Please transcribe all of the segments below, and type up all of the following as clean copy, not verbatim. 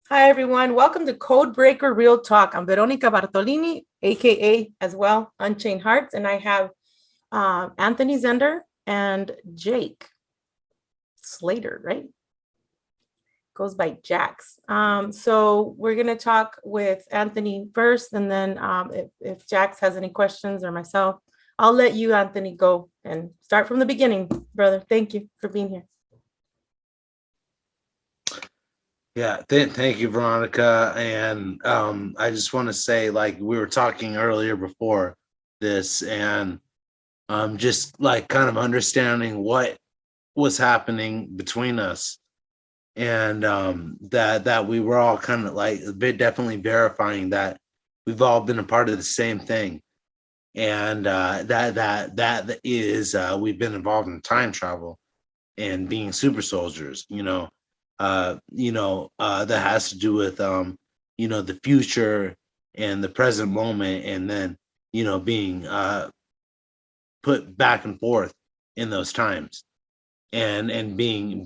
Hi, everyone. Welcome to Code Breaker Real Talk. I'm Veronica Bartolini, aka as well Unchained Hearts, and I have Anthony Zender and Jake Slater, right? Goes by Jax. So we're gonna talk with Anthony first, and then if Jax has any questions or myself, I'll let you, Anthony, go and start from the beginning, brother. Thank you for being here. Yeah, thank you, Veronica. And I just want to say, like we were talking earlier before this, and just like kind of understanding what was happening between us, and that we were all kind of like definitely verifying that we've all been a part of the same thing, and that is we've been involved in time travel and being super soldiers, that has to do with the future and the present moment, and then being put back and forth in those times, and being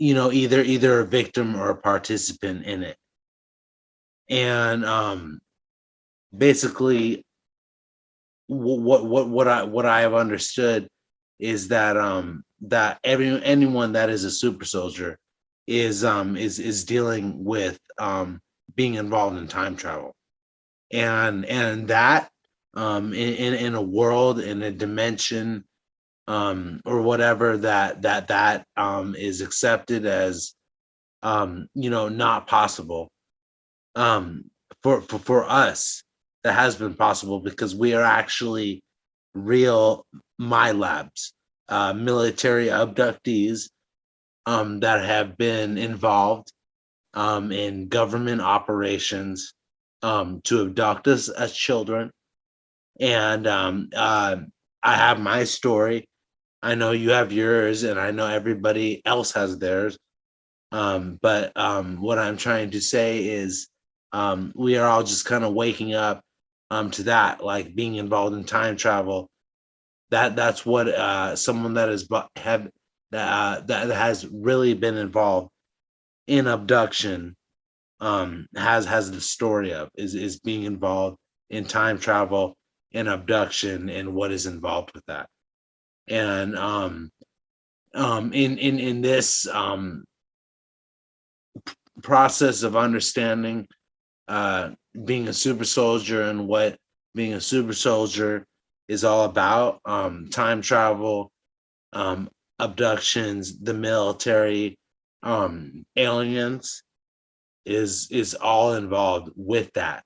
either a victim or a participant in it. And basically what I have understood is that that anyone that is a super soldier is dealing with being involved in time travel, and that in a world, in a dimension, or whatever, that is accepted as not possible, um for us, that has been possible because we are actually real my labs, military abductees that have been involved in government operations to abduct us as children. And I have my story. I know you have yours, and I know everybody else has theirs. But what I'm trying to say is we are all just kind of waking up to that, like being involved in time travel. That's what someone that is have that has really been involved in abduction has the story of, is being involved in time travel and abduction and what is involved with that. And in this process of understanding uh, being a super soldier and what being a super soldier is all about, time travel, abductions, the military, aliens is all involved with that,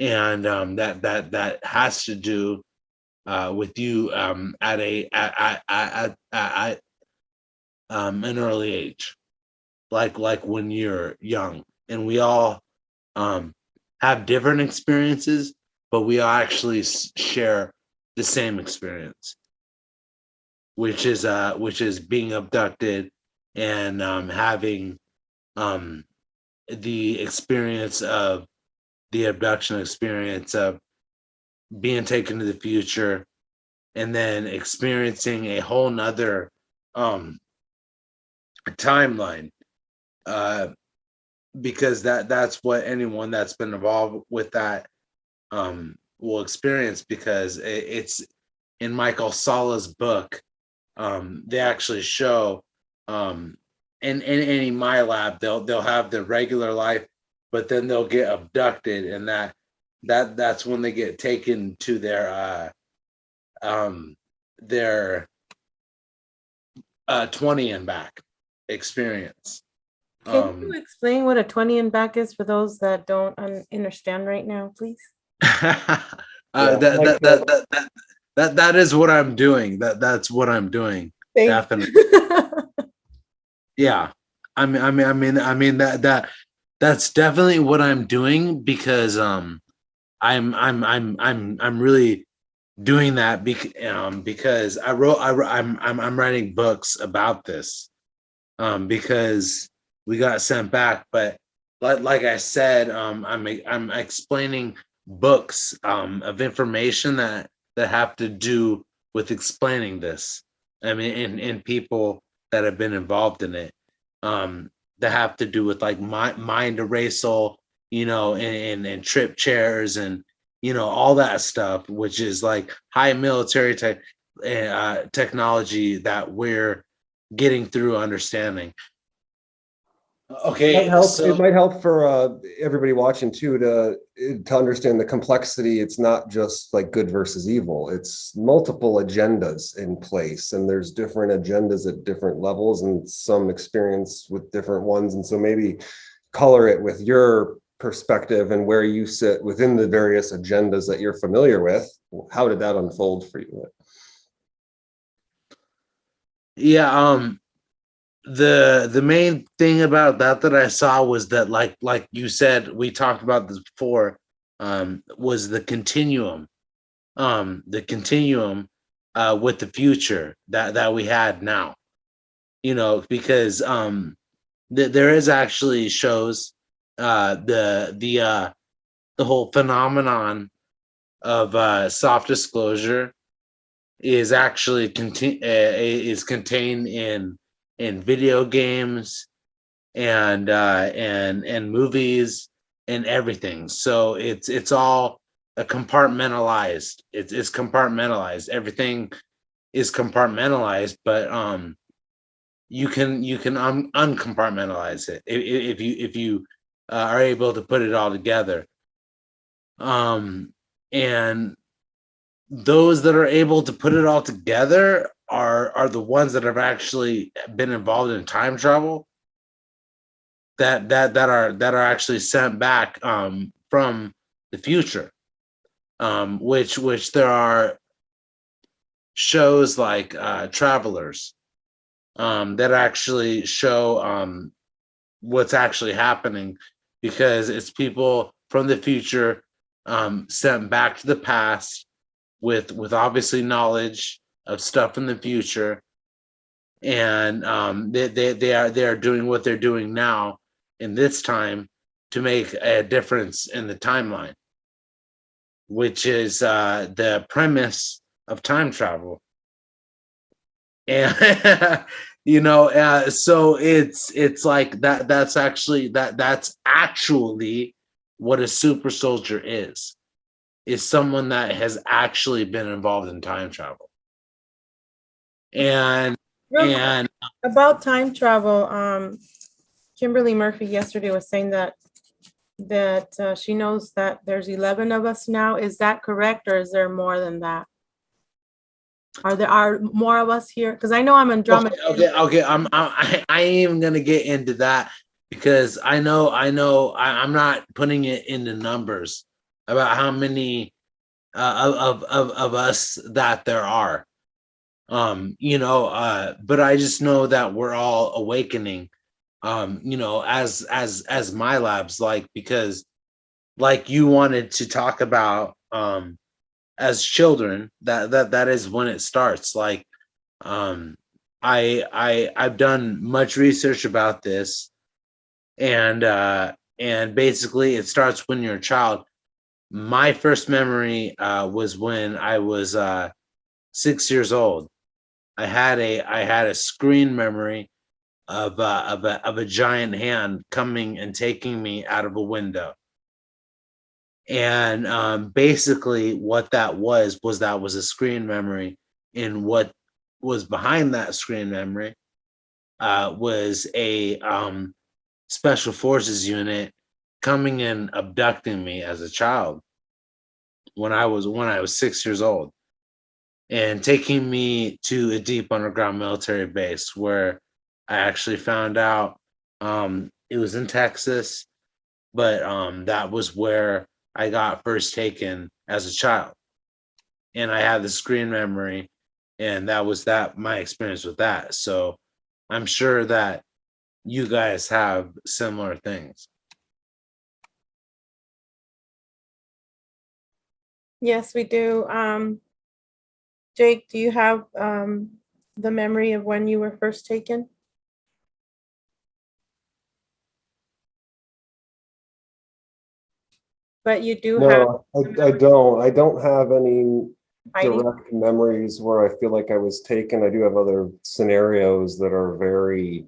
and that has to do with you at an early age, like when you're young, and we all um, have different experiences, but we all actually share the same experience, which is being abducted and having um, the experience of the abduction experience of being taken to the future, and then experiencing a whole nother um, timeline, uh, because that's what anyone that's been involved with that will experience, because it's in Michael Sala's book. They actually show in any my lab, they'll have their regular life, but then they'll get abducted, and that's when they get taken to um their 20 and back experience. Can you um explain what a 20 and back is for those that don't understand right now, please? that, that, that, that, that, that is what I'm doing. That's what I'm doing. Thank Definitely. you. Yeah. I mean that's definitely what I'm doing, because I'm really doing that because I'm writing books about this, because we got sent back. But like I said, I'm explaining books of information that have to do with explaining this. I mean, in people that have been involved in it. Um, that have to do with like mind erasal, and trip chairs and all that stuff, which is like high military technology that we're getting through understanding. Okay, It might help for everybody watching too to understand the complexity. It's not just like good versus evil. It's multiple agendas in place, and there's different agendas at different levels, and some experience with different ones. And so maybe color it with your perspective and where you sit within the various agendas that you're familiar with. How did that unfold for you? Yeah, the main thing about that I saw was that like you said, we talked about this before, was the continuum with the future that we had now, because there is actually shows the whole phenomenon of soft disclosure is actually is contained in video games and movies and everything. So it's all compartmentalized. It's compartmentalized. Everything is compartmentalized, but you can uncompartmentalize it if you are able to put it all together. And those that are able to put it all together are the ones that have actually been involved in time travel, that are actually sent back from the future, which there are shows like Travelers that actually show what's actually happening, because it's people from the future sent back to the past with obviously knowledge of stuff in the future, and they are doing what they're doing now in this time to make a difference in the timeline, which is the premise of time travel. And so it's like that's actually what a super soldier is someone that has actually been involved in time travel. And About time travel, Kimberly Murphy yesterday was saying that she knows that there's 11 of us now. Is that correct, or is there more than that? Are more of us here? Because I know I'm Andromeda. Okay. I ain't even gonna get into that, because I know I'm not putting it into numbers about how many of us that there are. But I just know that we're all awakening, as my labs, like, because like you wanted to talk about as children, that is when it starts. Like I've done much research about this, and basically it starts when you're a child. My first memory was when I was 6 years old. I had a screen memory of a giant hand coming and taking me out of a window. And basically what that was a screen memory, and what was behind that screen memory was a special forces unit coming and abducting me as a child when I was 6 years old, and taking me to a deep underground military base, where I actually found out it was in Texas, but that was where I got first taken as a child. And I had the screen memory, and that was my experience with that. So I'm sure that you guys have similar things. Yes, we do. Jake, do you have the memory of when you were first taken? But you do have. No, I don't. I don't have any Heidi? direct memories where I feel like I was taken. I do have other scenarios that are very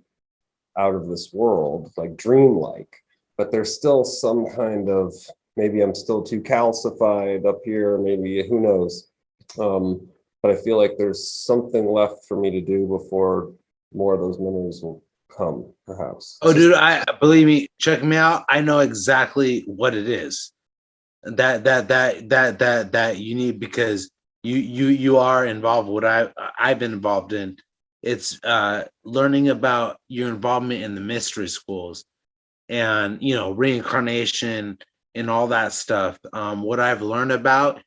out of this world, like dreamlike, but there's still some kind of, maybe I'm still too calcified up here, maybe who knows. But I feel like there's something left for me to do before more of those memories will come, perhaps. Oh, dude, I believe me, check me out. I know exactly what it is that you need, because you are involved with what I've been involved in. It's learning about your involvement in the mystery schools and, you know, reincarnation and all that stuff. What I've learned about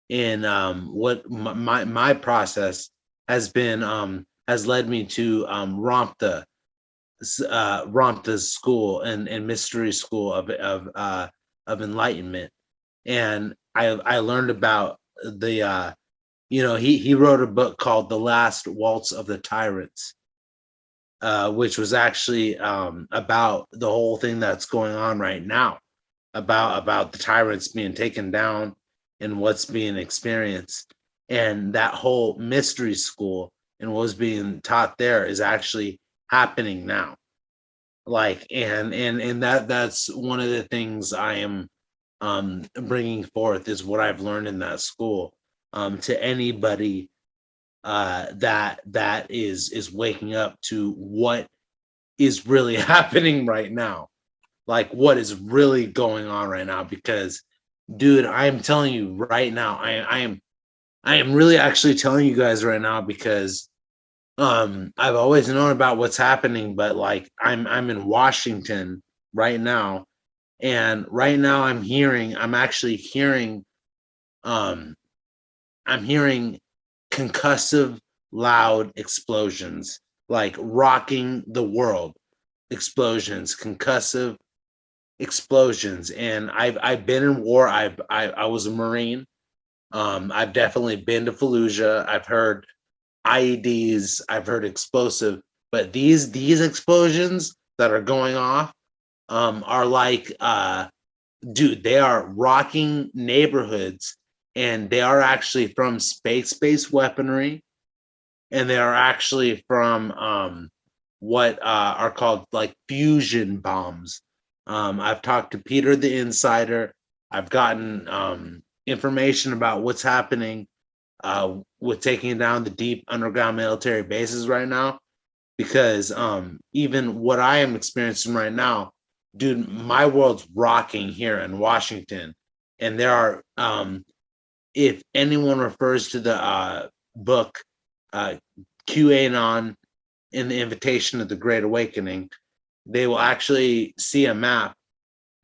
in what my process has been has led me to Ramtha school and mystery school of enlightenment. And I learned about the you know, he wrote a book called The Last Waltz of the Tyrants, which was actually about the whole thing that's going on right now, about the tyrants being taken down and what's being experienced. And that whole mystery school and what was being taught there is actually happening now. Like, and that's one of the things I am bringing forth, is what I've learned in that school, to anybody that is waking up to what is really happening right now, like what is really going on right now. Because, dude, I'm telling you right now, I am really actually telling you guys right now, because I've always known about what's happening, but like I'm in Washington right now, and right now I'm actually hearing I'm hearing concussive loud explosions, like rocking the world explosions, concussive explosions. And I've been in war. I was a Marine. I've definitely been to Fallujah. I've heard IEDs, I've heard explosive, but these explosions that are going off are like dude, they are rocking neighborhoods, and they are actually from space-based weaponry, and they are actually from what are called like fusion bombs. I've talked to Peter the Insider. I've gotten information about what's happening with taking down the deep underground military bases right now. Because even what I am experiencing right now, dude, my world's rocking here in Washington. And there are, if anyone refers to the book QAnon in the Invitation of the Great Awakening, they will actually see a map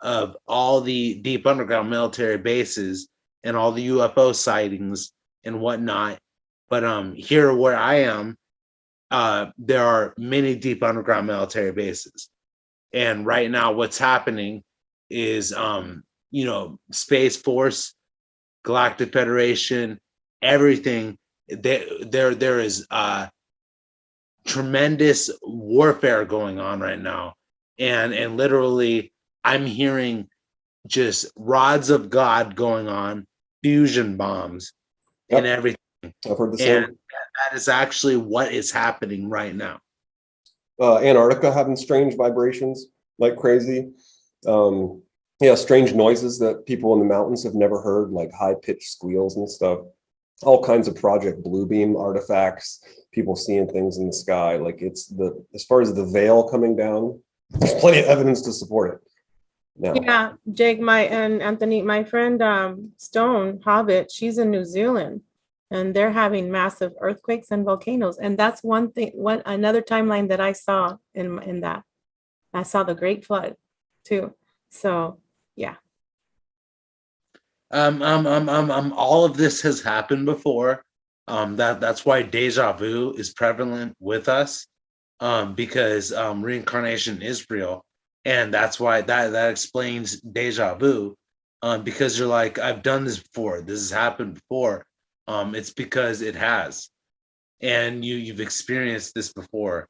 of all the deep underground military bases and all the UFO sightings and whatnot. But here where I am, there are many deep underground military bases. And right now what's happening is you know, Space Force, Galactic Federation, everything. There is tremendous warfare going on right now. And literally I'm hearing just rods of God going on, fusion bombs, and everything. I've heard the same. And that is actually what is happening right now. Antarctica having strange vibrations like crazy. Yeah, strange noises that people in the mountains have never heard, like high-pitched squeals and stuff. All kinds of Project Bluebeam artifacts, people seeing things in the sky. Like, it's as far as the veil coming down, there's plenty of evidence to support it. Now. Yeah, Jake, and Anthony, my friend Stone Hobbit, she's in New Zealand, and they're having massive earthquakes and volcanoes. And that's one thing, another timeline that I saw in that. I saw the Great Flood too. So yeah. All of this has happened before. That's why deja vu is prevalent with us, because reincarnation is real. And that's why that explains deja vu, because you're like, I've done this before. This has happened before. It's because it has, and you've experienced this before,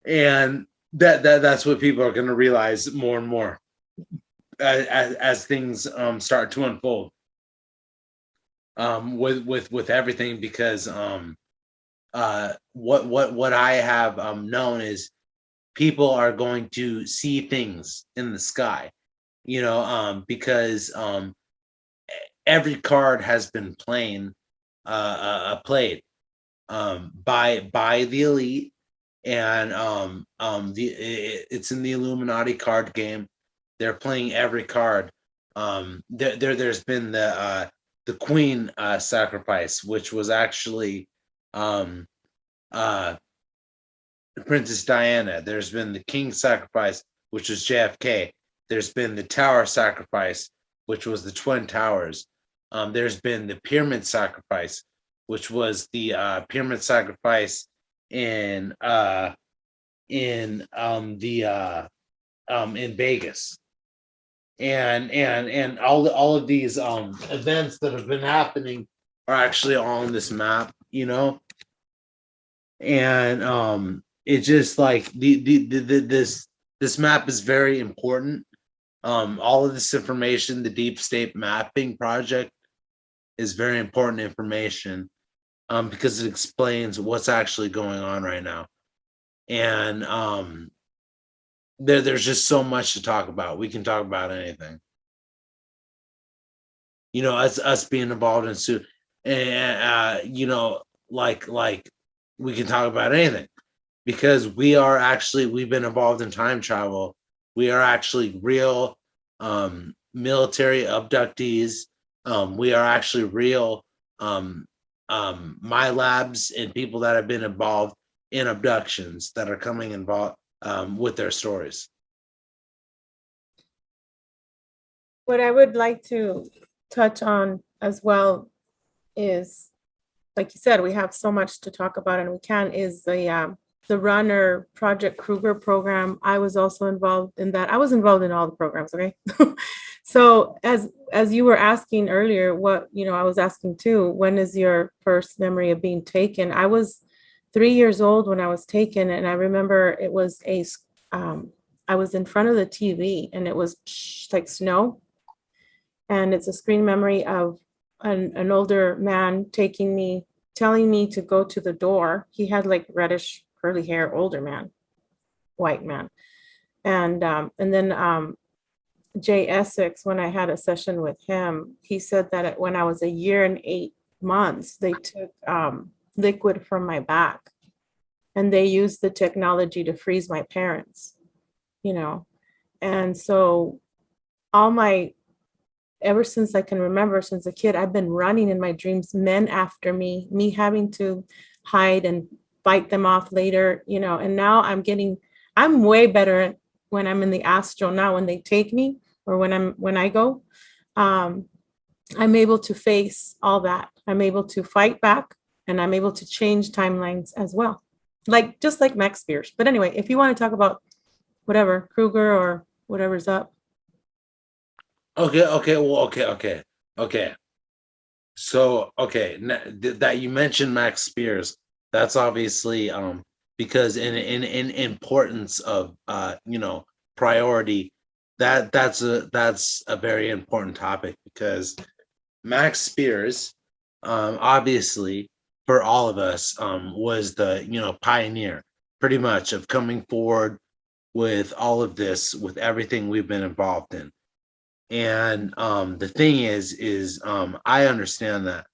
and that's what people are going to realize more and more as things start to unfold with everything. Because what I have known is people are going to see things in the sky, because every card has been played by the elite, and it's in the Illuminati card game. They're playing every card. There's been the Queen sacrifice, which was actually Princess Diana. There's been the King sacrifice, which was JFK. There's been the Tower sacrifice, which was the Twin Towers. There's been the Pyramid sacrifice, which was the pyramid sacrifice in Vegas. And all of these events that have been happening are actually on this map, and it's just like this map is very important. All of this information, the Deep State Mapping Project, is very important information, because it explains what's actually going on right now. And there's just so much to talk about. We can talk about anything. Us being involved in suit, and like we can talk about anything, because we've been involved in time travel. We are actually real military abductees. We are actually real my labs and people that have been involved in abductions that are coming involved with their stories. What I would like to touch on as well is, like you said, we have so much to talk about, and we can, is the Runner Project Kruger program. I was also involved in that. I was involved in all the programs, okay? So as you were asking earlier, what, I was asking too, when is your first memory of being taken? I was 3 years old when I was taken, and I remember it was I was in front of the TV, and it was like snow. And it's a screen memory of an older man telling me to go to the door. He had like reddish curly hair, older man, white man. And then Jay Essex, when I had a session with him, he said that when I was 1 year and 8 months, they took liquid from my back, and they used the technology to freeze my parents, And so ever since I can remember, since a kid, I've been running in my dreams, men after me having to hide and fight them off later, and now I'm way better when I'm in the astral now, when they take me, or when I go, I'm able to face all that. I'm able to fight back, and I'm able to change timelines as well. Just like Max Spiers. But anyway, if you want to talk about whatever, Kruger or whatever's up. Okay. So, that you mentioned Max Spiers, that's obviously because in importance of priority, that's a very important topic, because Max Spiers, obviously for all of us, was the pioneer pretty much of coming forward with all of this, with everything we've been involved in. And the thing is I understand that.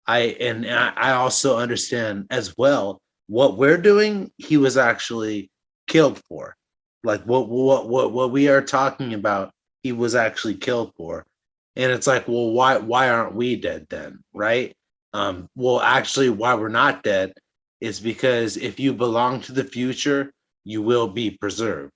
I also understand as well what we're doing. He was actually killed for. Like what we are talking about, he was actually killed for. And it's like, well, why aren't we dead then, right? Well, actually, why we're not dead is because if you belong to the future, you will be preserved.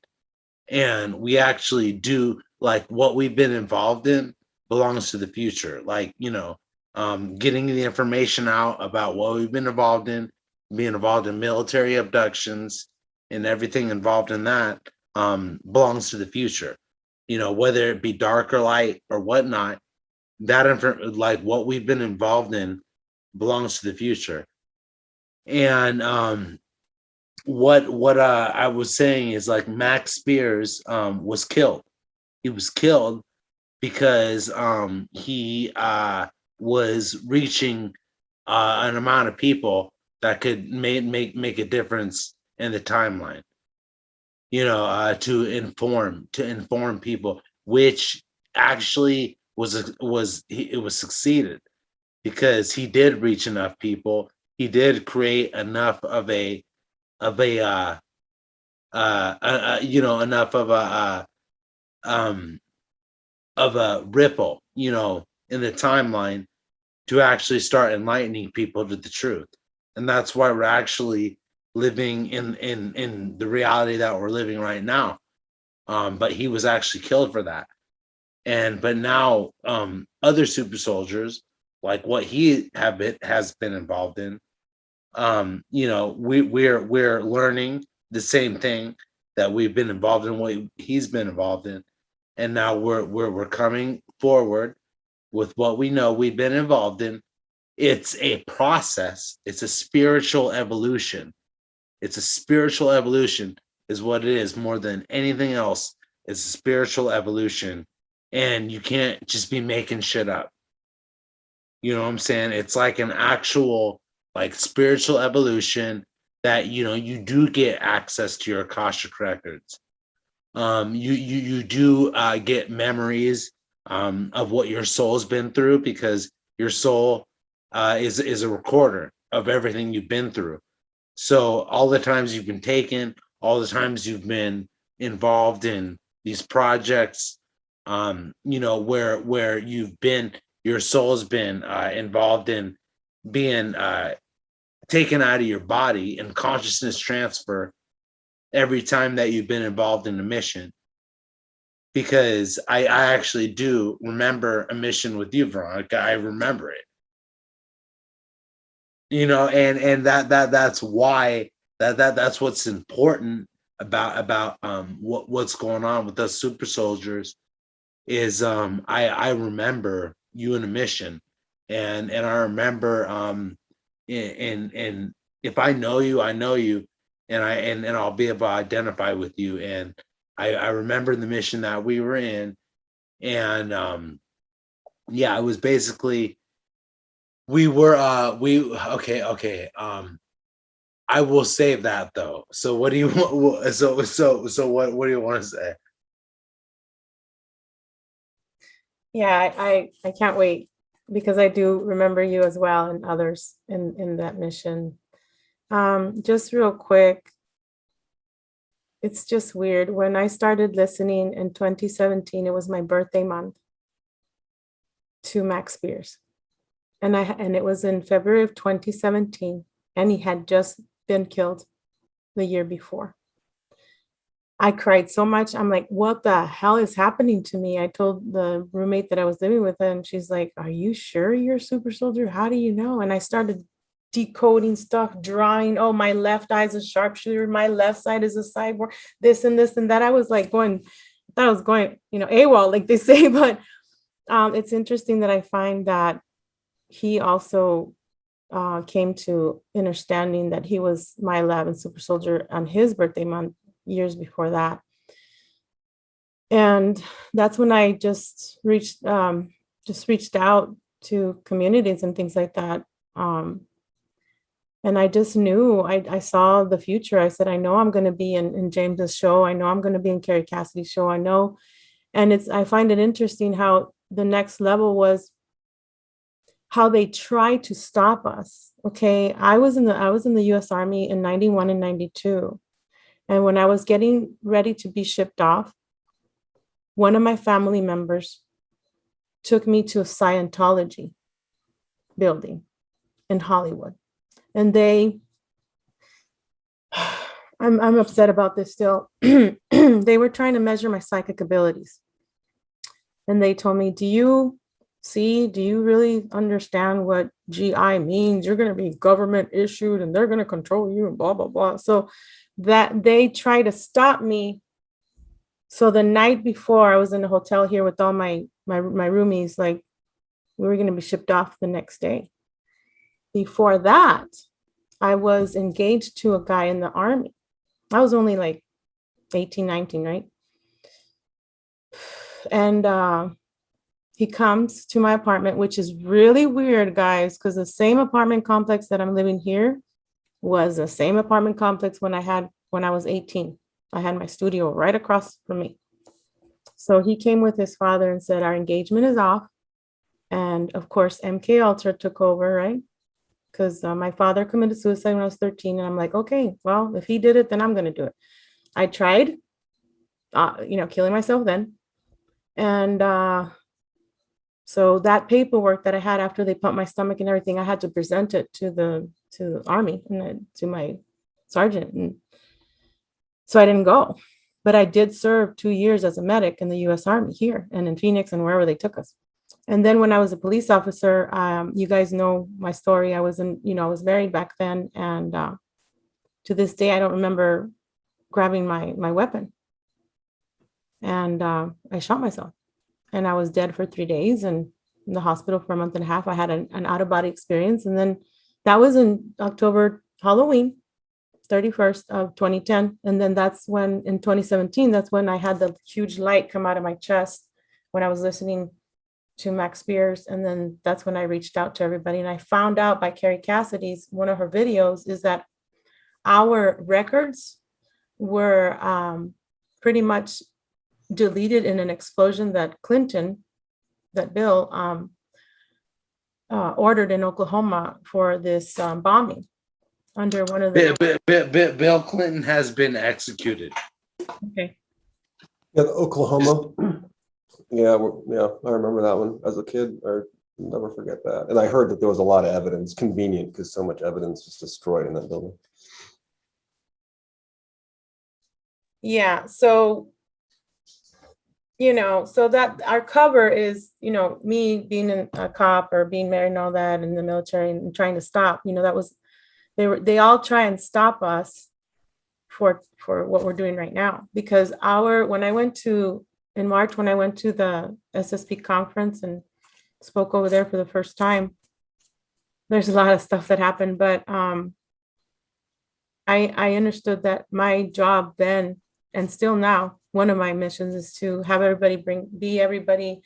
And we actually do, like, what we've been involved in belongs to the future. Like, getting the information out about what we've been involved in, being involved in military abductions and everything involved in that, belongs to the future. Whether it be dark or light or whatnot, like what we've been involved in belongs to the future. And what I was saying is, like, Max Spiers was killed. He was killed because he was reaching an amount of people that could make a difference in the timeline. to inform people, which actually it was succeeded, because he did reach enough people. He did create enough of a enough of a ripple, in the timeline, to actually start enlightening people to the truth. And that's why we're actually living in the reality that we're living right now. But he was actually killed for that. But now other super soldiers, like what he has been involved in, we're learning the same thing that we've been involved in, what he's been involved in, and now we're coming forward with what we know we've been involved in. It's a process. It's a spiritual evolution. It's a spiritual evolution is what it is, more than anything else. It's a spiritual evolution, and you can't just be making shit up. You know what I'm saying? It's like an actual, like, spiritual evolution that, you do get access to your Akashic records. You do get memories of what your soul's been through, because your soul is a recorder of everything you've been through. So all the times you've been taken, all the times you've been involved in these projects, where you've been, your soul's been involved in being taken out of your body and consciousness transfer every time that you've been involved in a mission. Because I actually do remember a mission with you, Veronica. I remember it. And that's why that's what's important about what's going on with us super soldiers is I remember you in a mission, and I remember and if I know you, I know you, and I'll be able to identify with you. And I remember the mission that we were in, and it was basically, we were okay. I will save that though. So what do you want? So what do you want to say? Yeah, I can't wait, because I do remember you as well, and others in that mission. Just real quick, it's just weird. When I started listening in 2017, it was my birthday month, to Max Spiers. And it was in February of 2017, and he had just been killed the year before. I cried so much. I'm like, what the hell is happening to me? I told the roommate that I was living with, and she's like, are you sure you're a super soldier? How do you know? And I started decoding stuff, drawing. Oh, my left eye is a sharpshooter. My left side is a cyborg. This and this and that. I was like I thought I was going, AWOL, like they say. But it's interesting that I find that he also came to understanding that he was my 11 super soldier on his birthday month, years before that. And that's when I just reached out to communities and things like that. And I just knew, I saw the future. I said, I know I'm going to be in James's show. I know I'm going to be in Carrie Cassidy's show. I know. And I find it interesting how the next level was how they tried to stop us. Okay. I was in the US Army in 91 and 92. And when I was getting ready to be shipped off, one of my family members took me to a Scientology building in Hollywood. And I'm upset about this still. They were trying to measure my psychic abilities. And they told me, do you really understand what GI means? You're going to be government issued and they're going to control you and blah, blah, blah. So that they try to stop me. So the night before, I was in a hotel here with all my roomies, like we were going to be shipped off the next day. Before that, I was engaged to a guy in the Army. I was only like 18, 19, right? And he comes to my apartment, which is really weird, guys, because the same apartment complex that I'm living here was the same apartment complex when I was 18. I had my studio right across from me. So he came with his father and said, our engagement is off. And of course, MK Ultra took over, right? Because my father committed suicide when I was 13. And I'm like, okay, well, if he did it, then I'm going to do it. I tried, killing myself then. And so that paperwork that I had after they pumped my stomach and everything, I had to present it to the Army and then to my sergeant. And so I didn't go. But I did serve 2 years as a medic in the U.S. Army here and in Phoenix and wherever they took us. And then when I was a police officer, you guys know my story. I was I was married back then. And to this day, I don't remember grabbing my weapon. And I shot myself. And I was dead for 3 days and in the hospital for a month and a half. I had an out-of-body experience. And then that was in October, Halloween, 31st of 2010. And then that's when, in 2017, that's when I had the huge light come out of my chest when I was listening to Max Spiers. And then that's when I reached out to everybody. And I found out by Carrie Cassidy's, one of her videos, is that our records were pretty much deleted in an explosion that Bill ordered in Oklahoma for this bombing under one of the. Bill Clinton has been executed. Okay. Yeah, Oklahoma. Yeah, I remember that one as a kid. I'll never forget that. And I heard that there was a lot of evidence. Convenient because so much evidence was destroyed in that building. Yeah. So so that our cover is, me being a cop or being married and all that in the military and trying to stop, that was, they all try and stop us for what we're doing right now. Because in March, when I went to the SSP conference and spoke over there for the first time, there's a lot of stuff that happened, but I understood that my job then and still now, one of my missions is to have everybody bring everybody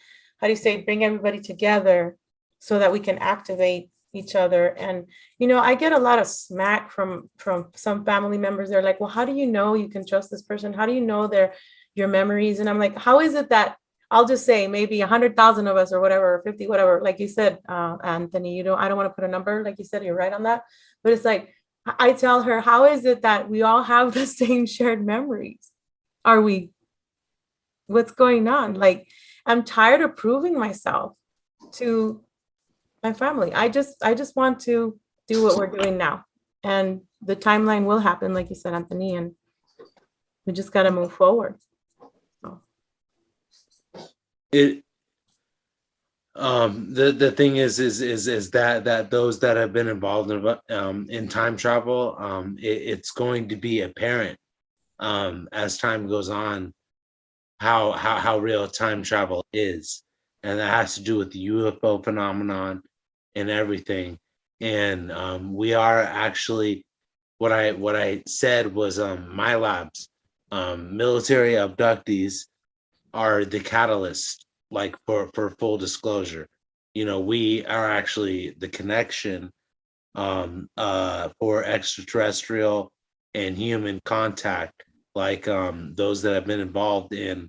together so that we can activate each other. And, I get a lot of smack from some family members. They're like, well, how do you know you can trust this person? How do you know your memories? And I'm like, how is it that I'll just say maybe 100,000 of us or whatever, or 50, whatever, like you said, Anthony, I don't want to put a number, like you said, you're right on that. But it's like, I tell her, how is it that we all have the same shared memories? What's going on? Like, I'm tired of proving myself to my family. I just want to do what we're doing now. And the timeline will happen, like you said, Anthony, and we just got to move forward. So. The thing is that those that have been involved in time travel, it's going to be apparent as time goes on how real time travel is, and that has to do with the UFO phenomenon and everything. And we are actually, what I said was my labs, military abductees are the catalyst, like for full disclosure. We are actually the connection for extraterrestrial and human contact, like those that have been involved in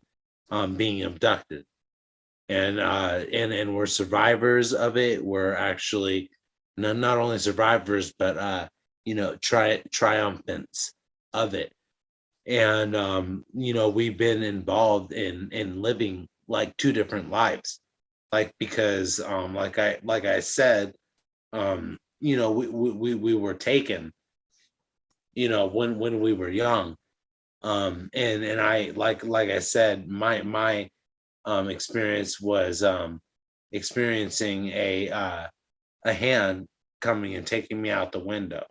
being abducted, and we're survivors of it. We're actually not only survivors, but triumphants of it. And we've been involved in living like two different lives, like, because like I said, we were taken when we were young. And I, like I said, my experience was experiencing a hand coming and taking me out the window.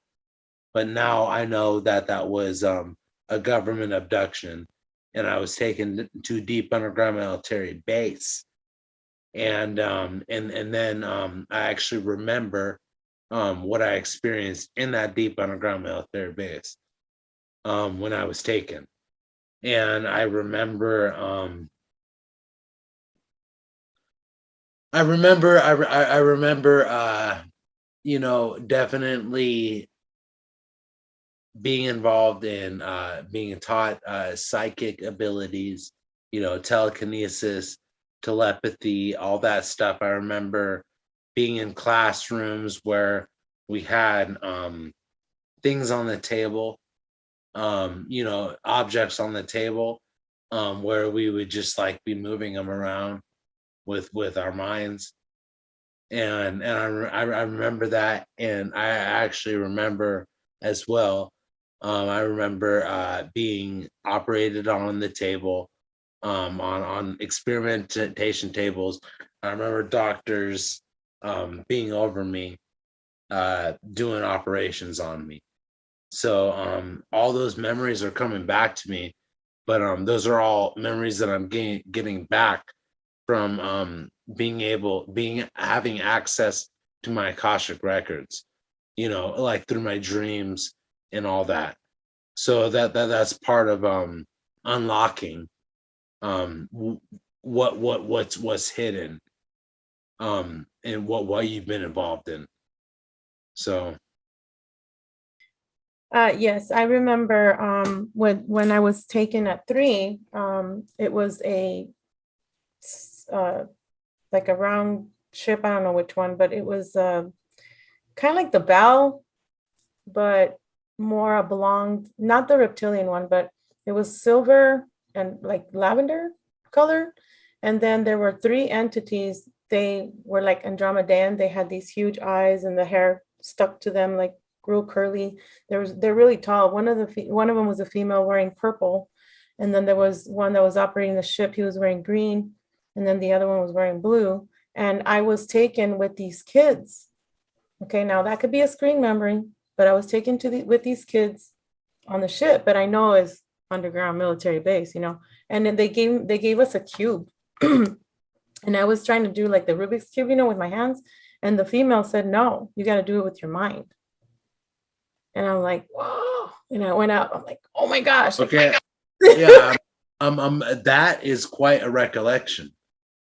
But now I know that was a government abduction, and I was taken to deep underground military base. And then I actually remember what I experienced in that deep underground military base when I was taken. And I remember definitely being involved in being taught psychic abilities, telekinesis, telepathy, all that stuff. I remember being in classrooms where we had things on the table, objects on the table, where we would just like be moving them around with our minds. And I remember that, and I actually remember as well. I remember being operated on the table, on experimentation tables. I remember doctors being over me, doing operations on me. So all those memories are coming back to me, but those are all memories that I'm getting back from having access to my Akashic records, like through my dreams and all that. So that's part of unlocking what's hidden, and what you've been involved in. So Yes, I remember when I was taken at 3, it was like a round ship. I don't know which one, but it was kind of like the Bell, but more belonged, not the reptilian one, but it was silver and like lavender color. And then there were 3 entities. They were like Andromedan. They had these huge eyes and the hair stuck to them like real curly. They're really tall. One of them was a female wearing purple, and then there was one that was operating the ship. He was wearing green, and then the other one was wearing blue. And I was taken with these kids. Okay, now that could be a screen memory, but I was taken with these kids on the ship, but I know it's underground military base, And then they gave us a cube. And I was trying to do like the Rubik's cube, with my hands. And the female said, no, you got to do it with your mind. And I'm like, whoa. And I went out, I'm like, oh my gosh. Okay. Yeah. That is quite a recollection.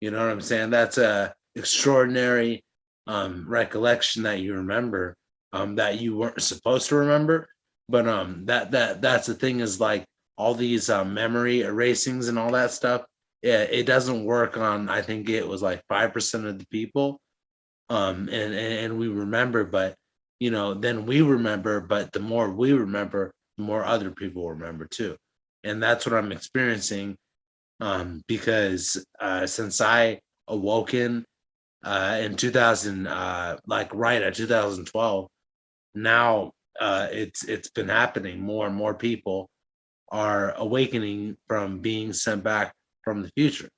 You know what I'm saying? That's a extraordinary recollection that you remember, that you weren't supposed to remember. But that's the thing, is like all these memory erasings and all that stuff. It doesn't work on, I think it was like 5% of the people. And we remember, but then we remember, but the more we remember, the more other people remember too. And that's what I'm experiencing, because since I awoken in 2000, like right at 2012, now it's been happening. More and more people are awakening from being sent back from the future.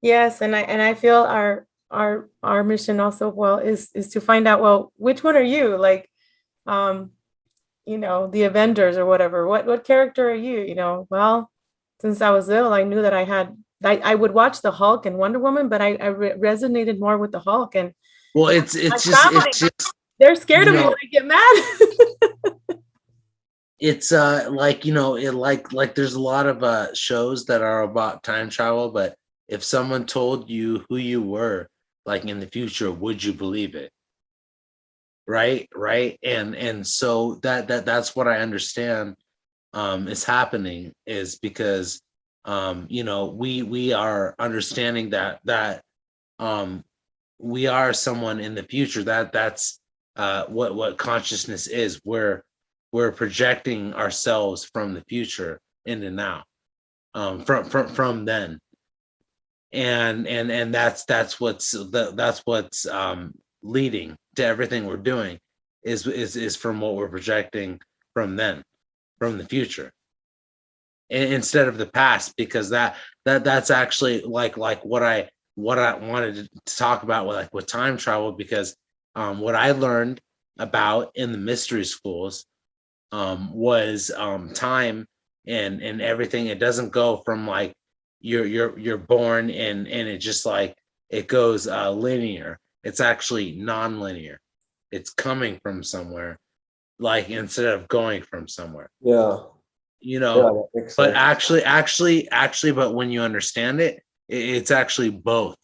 Yes, and I feel our mission also, is to find out, well, which one are you? Like, the Avengers or whatever. What character are you? Well, since I was little, I knew that I would watch the Hulk and Wonder Woman, but I resonated more with the Hulk. And well, it's just they're scared of me when I get mad. It's like there's a lot of shows that are about time travel, but if someone told you who you were like in the future, would you believe it? Right. And so that's what I understand is happening, is because we are understanding that we are someone in the future. That's what consciousness is. We're projecting ourselves from the future into now, from then, and that's what's leading to everything we're doing, is from what we're projecting from then, from the future, instead of the past, because that's actually like what I wanted to talk about with time travel, because what I learned about in the mystery schools was time and everything. It doesn't go from like you're born and it just like it goes linear. It's actually non-linear. It's coming from somewhere, like instead of going from somewhere. Yeah. That makes sense. But actually, but when you understand it, it's actually both,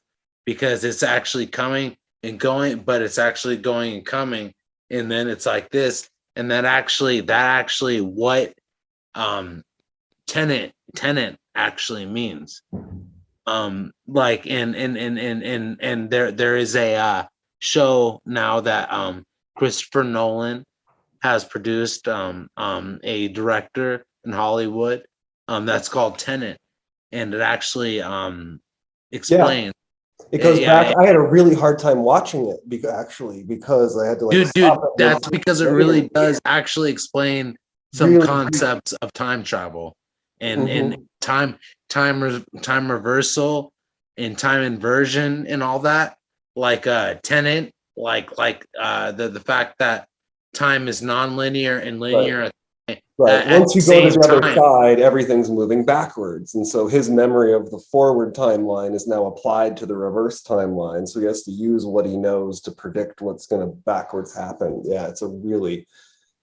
because it's actually coming and going, but it's actually going and coming and then it's like this, and that actually what tenant actually means. Like and there is a show now that Christopher Nolan has produced, a director in Hollywood, that's called Tenet, and it actually explains. It goes Yeah, back. I had a really hard time watching it because I had to like dude, stop it that's because it really midway. does actually explain some Really. concepts of time travel and Mhm. time reversal and time inversion and all that. Like Tenet, the fact that time is non-linear and linear Right. at Once the you go to same the other time. side, everything's moving backwards. And so his memory of the forward timeline is now applied to the reverse timeline. So he has to use what he knows to predict what's going to backwards happen. Yeah, it's a really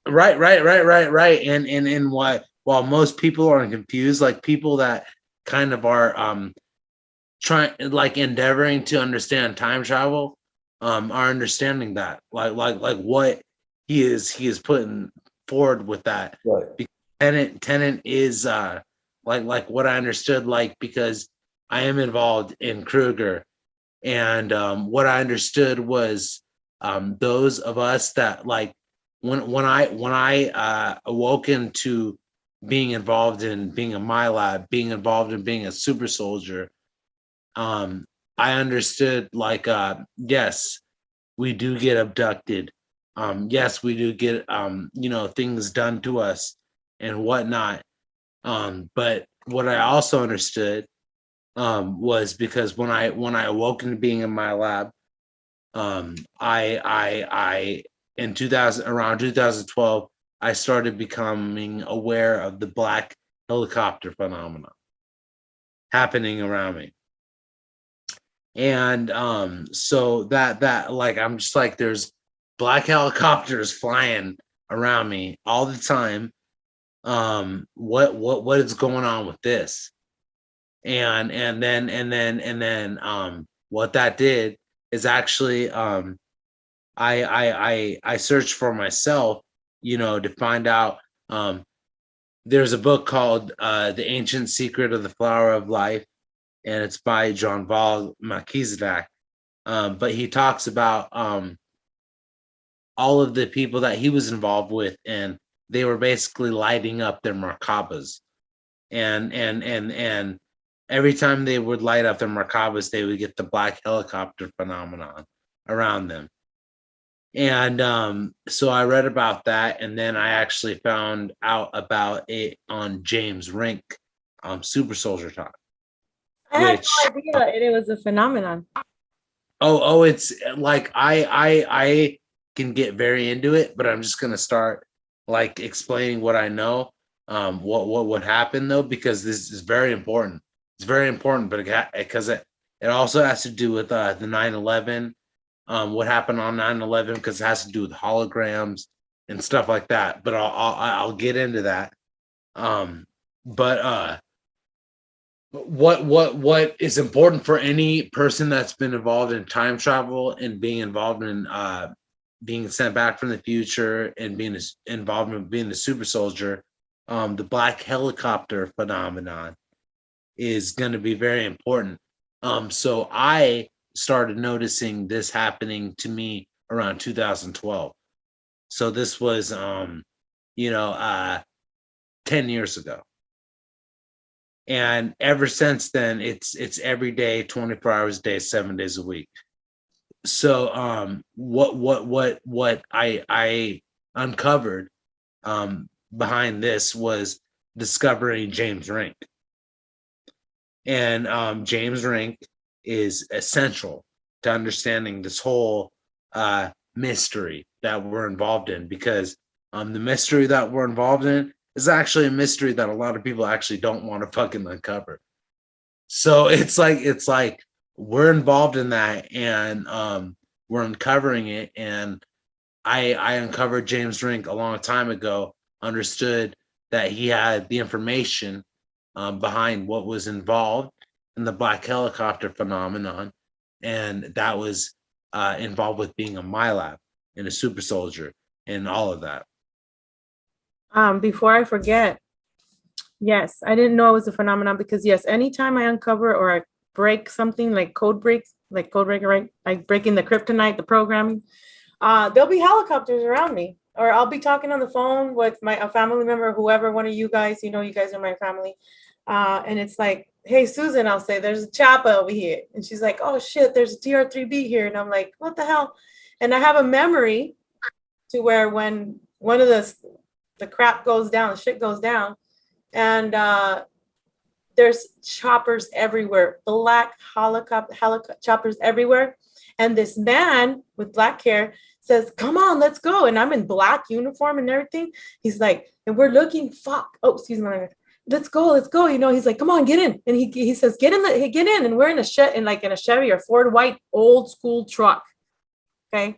Right. And while most people are confused, like people that kind of are trying, like endeavoring to understand time travel, are understanding that like what he is putting forward with that. right. Tenant is like what I understood, like, because I am involved in Kruger, and what I understood was those of us that, like, when I awoken to being involved in being a MyLab, being involved in being a super soldier, I understood, like, yes, we do get abducted. Yes, we do get things done to us and whatnot. But what I also understood was because when I awoke into being in my lab, I in 2000, around 2012, I started becoming aware of the black helicopter phenomenon happening around me. And so that like, I'm just like, there's black helicopters flying around me all the time. What is going on with this? And then what that did is actually, I searched for myself, to find out. There's a book called The Ancient Secret of the Flower of Life, and it's by John Val Melchizedek. But he talks about all of the people that he was involved with, and they were basically lighting up their Merkabas. And every time they would light up their Merkabas, they would get the black helicopter phenomenon around them. And so I read about that, and then I actually found out about it on James Rink, Super Soldier Talk. I had Which no idea it was a phenomenon. it's like, I can get very into it, but I'm just gonna start, like, explaining what I know, what would happen, though, because this is very important. It's very important, but because it also has to do with the 9/11, what happened on 9/11, because it has to do with holograms and stuff like that. But I'll get into that. But what is important for any person that's been involved in time travel and being involved in being sent back from the future and being involved in being the super soldier, the black helicopter phenomenon is going to be very important. So I started noticing this happening to me around 2012. So this was 10 years ago. And ever since then, it's every day, 24 hours a day, 7 days a week. So what I uncovered behind this was discovering James Rink. And James Rink is essential to understanding this whole mystery that we're involved in, because the mystery that we're involved in is actually a mystery that a lot of people actually don't want to fucking uncover. So it's like we're involved in that, and we're uncovering it. And I uncovered James Rink a long time ago, understood that he had the information behind what was involved in the black helicopter phenomenon, and that was involved with being a MyLab. and a super soldier and all of that. Before I forget, yes, I didn't know it was a phenomenon because yes, anytime I uncover or I break something like code breaks, like code breaker, right? Like breaking the kryptonite, the programming, there'll be helicopters around me, or I'll be talking on the phone with a family member, whoever, one of you guys, you guys are my family. And it's like, hey, Susan, I'll say, there's a chopper over here. And she's like, oh shit, there's a TR-3B here. And I'm like, what the hell? And I have a memory to where when one of the crap goes down, the shit goes down, and there's choppers everywhere, black helicopter choppers everywhere. And this man with black hair says, come on, let's go. And I'm in black uniform and everything. He's like, and we're looking, excuse me. Let's go. He's like, come on, get in. And he says, get in. And we're in a Chevy or Ford white old school truck. Okay.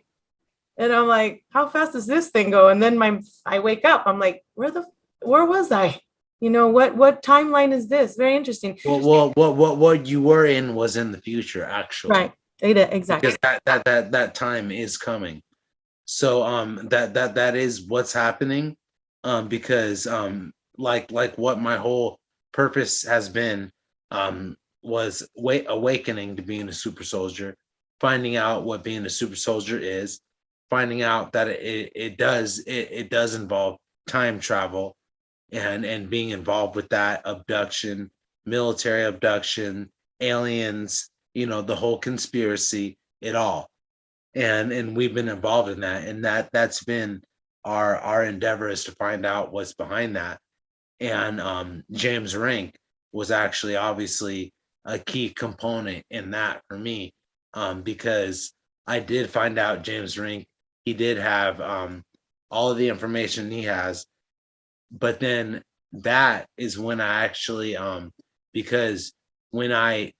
And I'm like, how fast does this thing go? And then I wake up. I'm like, where was I? What timeline is this? Very interesting. Well, what you were in was in the future, actually. Right. Exactly. Because that time is coming. So that is what's happening. Because like what my whole purpose has been was awakening to being a super soldier, finding out what being a super soldier is, finding out that it does involve time travel and being involved with that, abduction, military abduction, aliens, the whole conspiracy, it all. And we've been involved in that, and that's been our endeavor, is to find out what's behind that. And James Rink was actually obviously a key component in that for me, because I did find out James Rink, he did have all of the information he has. But then that is when I actually, because when I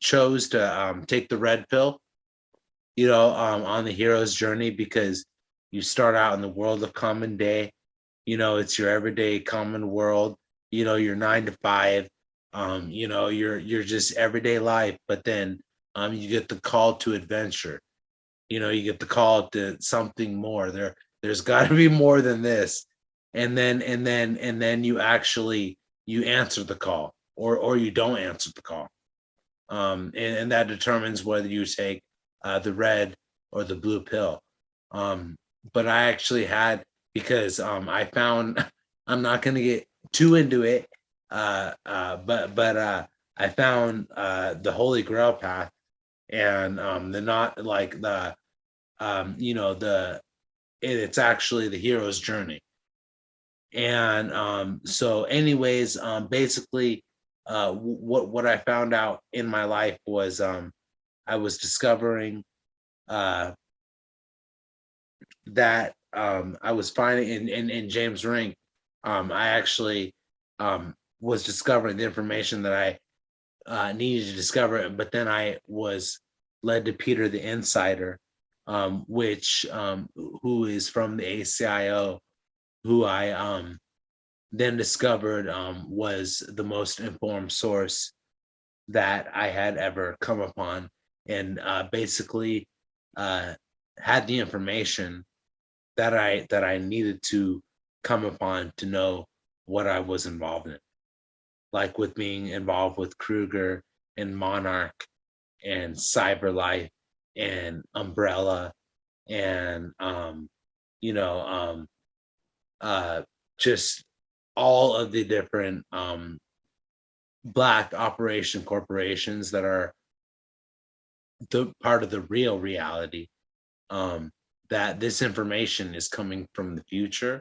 chose to take the red pill, on the hero's journey, because you start out in the world of common day, it's your everyday common world, your 9 to 5, you're just everyday life. But then you get the call to adventure, you get the call to something more. There's got to be more than this. And then you actually answer the call, or you don't answer the call, and that determines whether you take the red or the blue pill. But I actually had, because I found, I'm not going to get too into it, but I found the Holy Grail path, and it's actually the hero's journey. And so anyways, basically what I found out in my life was I was discovering that I was finding in James Rink, I actually was discovering the information that I needed to discover. But then I was led to Peter the Insider, which who is from the ACIO, who I then discovered was the most informed source that I had ever come upon, and basically had the information that I needed to come upon to know what I was involved in, like with being involved with Kruger and Monarch and Cyberlife and Umbrella and just all of the different black operation corporations that are the part of the real reality, that this information is coming from the future.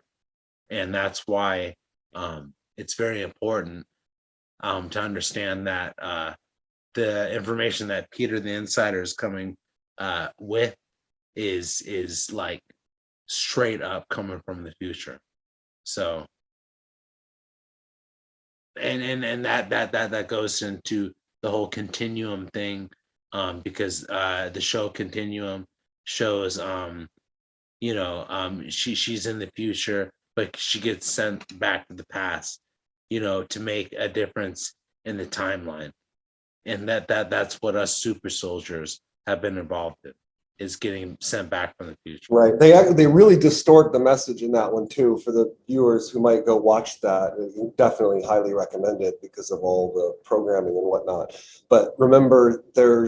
And that's why it's very important to understand that the information that Peter the Insider is coming with is like straight up coming from the future. So and that goes into the whole continuum thing, because the show Continuum shows she's in the future, but she gets sent back to the past, to make a difference in the timeline. And that's what us super soldiers have been involved in. is getting sent back from the future. Right. They really distort the message in that one too. For the viewers who might go watch that, definitely highly recommend it because of all the programming and whatnot. But remember, they're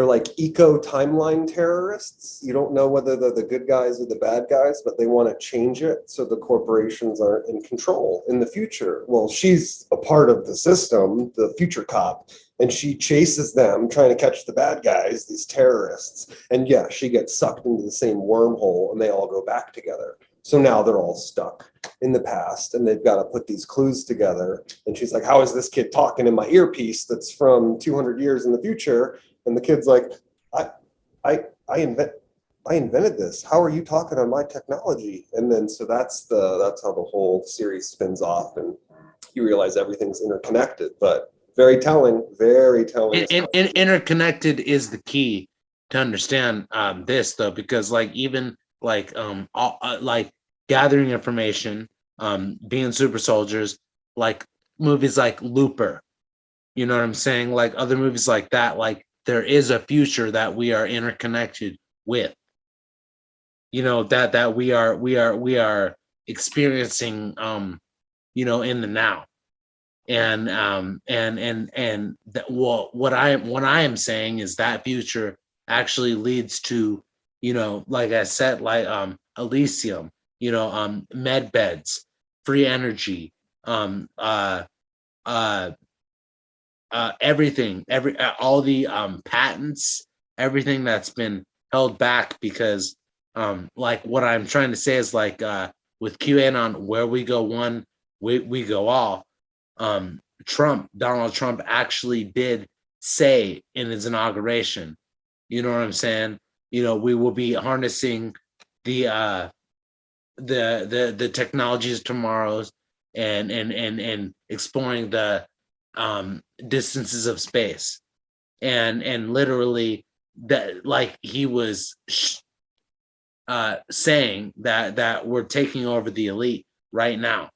like eco timeline terrorists. You don't know whether they're the good guys or the bad guys, but they want to change it so the corporations are in control in the future. Well, she's a part of the system, the future cop, and she chases them trying to catch the bad guys, these terrorists. And yeah, she gets sucked into the same wormhole and they all go back together. So now they're all stuck in the past and they've got to put these clues together. And she's like, how is this kid talking in my earpiece that's from 200 years in the future? And the kid's like, I invented this. How are you talking on my technology? And then so that's how the whole series spins off, and you realize everything's interconnected. But very telling, very telling. Interconnected is the key to understand this though, because like even like like gathering information, being super soldiers, like movies like Looper, you know what I'm saying? Like other movies like that, like there is a future that we are interconnected with, you know, that we are experiencing, you know, in the now. And that what I am saying is that future actually leads to, you know, like I said, like Elysium, you know, med beds, free energy, everything, all the patents, everything that's been held back because like what I'm trying to say is like with QAnon, where we go one, we go all. Donald Trump actually did say in his inauguration, you know what I'm saying? You know, we will be harnessing the technologies of tomorrow's and exploring the distances of space, and literally that, like he was saying that we're taking over the elite right now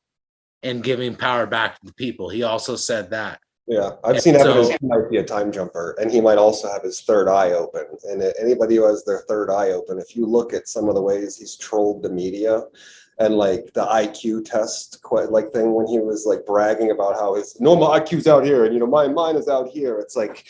and giving power back to the people. He also said that. Yeah, I've seen evidence he might be a time jumper, and he might also have his third eye open. And anybody who has their third eye open, if you look at some of the ways he's trolled the media, and like the IQ test, like thing when he was like bragging about how his normal IQ's out here, and you know mine is out here. It's like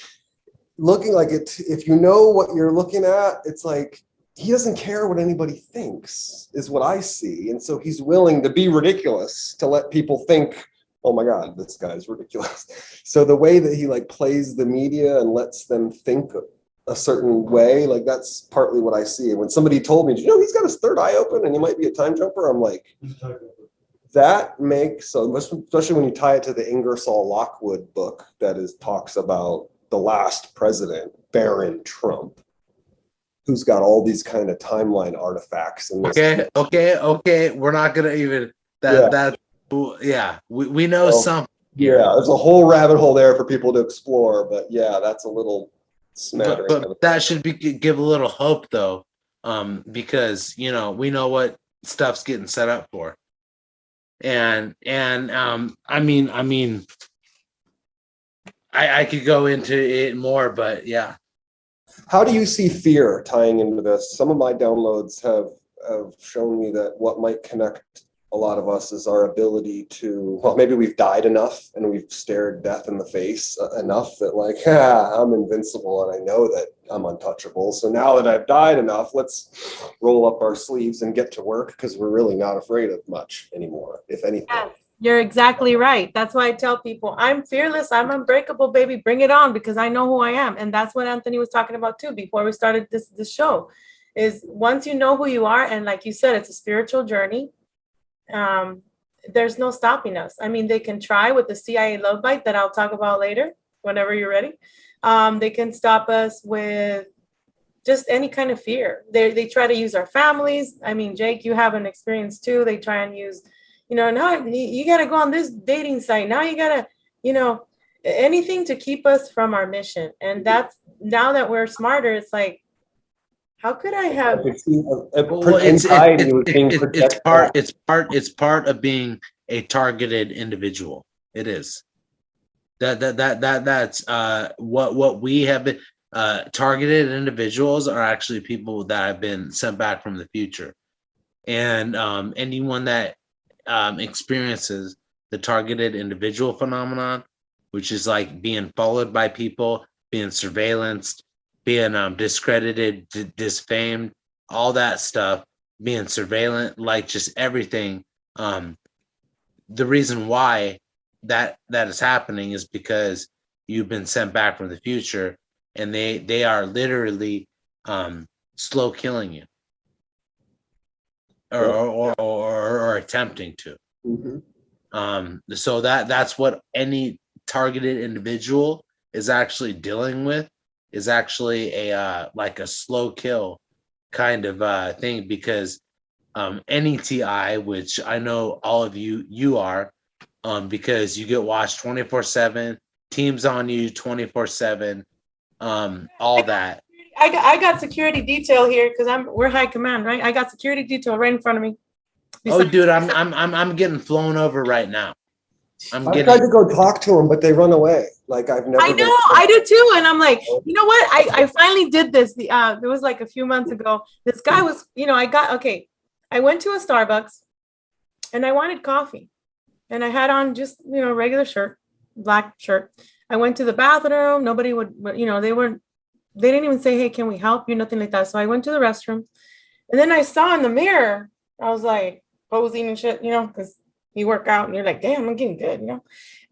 looking like it. If you know what you're looking at, it's like he doesn't care what anybody thinks, is what I see, and so he's willing to be ridiculous to let people think, oh my God, this guy's ridiculous. So the way that he like plays the media and lets them think a certain way, like that's partly what I see. And when somebody told me, you know, he's got his third eye open and he might be a time jumper, I'm like, that makes so, especially when you tie it to the Ingersoll Lockwood book that talks about the last president, Baron Trump, who's got all these kind of timeline artifacts. And Okay. We're not gonna even we know some. Yeah, there's a whole rabbit hole there for people to explore, but yeah, that's a little smattering. But that should give a little hope though, because you know we know what stuff's getting set up for, and I mean, I could go into it more, but yeah. How do you see fear tying into this? Some of my downloads have shown me that what might connect a lot of us is our ability to, well, maybe we've died enough and we've stared death in the face enough that like, I'm invincible and I know that I'm untouchable. So now that I've died enough, let's roll up our sleeves and get to work because we're really not afraid of much anymore, if anything. Yes, you're exactly right. That's why I tell people, I'm fearless, I'm unbreakable, baby, bring it on, because I know who I am. And that's what Anthony was talking about too before we started this show, is once you know who you are, and like you said, it's a spiritual journey. There's no stopping us. I mean, they can try with the CIA love bite that I'll talk about later, whenever you're ready. They can stop us with just any kind of fear. They try to use our families. I mean, Jake, you have an experience too. They try and use, you know, now you got to go on this dating site. Now you got to, you know, anything to keep us from our mission. And that's, now that we're smarter, it's like, how could I have? It's part of being a targeted individual. It is that's what we have been. targeted individuals are actually people that have been sent back from the future. And anyone that experiences the targeted individual phenomenon, which is like being followed by people, being surveillanced, being discredited, disfamed, all that stuff, being surveillant, like just everything. The reason why that is happening is because you've been sent back from the future, and they are literally slow killing you, or attempting to. Mm-hmm. So that's what any targeted individual is actually dealing with, is actually a like a slow kill kind of thing, because NETI, which I know all of you are, because you get watched 24/7, teams on you 24/7, all that. I got security detail here because we're high command, right? I got security detail right in front of me. Oh, dude, I'm getting flown over right now. I tried to go talk to them, but they run away. Like I've never. I know, I do too, and I'm like, you know what? I finally did this. It was like a few months ago. This guy was, I went to a Starbucks, and I wanted coffee, and I had on just regular shirt, black shirt. I went to the bathroom. Nobody would, they didn't even say, hey, can we help you? Nothing like that. So I went to the restroom, and then I saw in the mirror, I was like posing and shit, because you work out and you're like, damn, I'm getting good,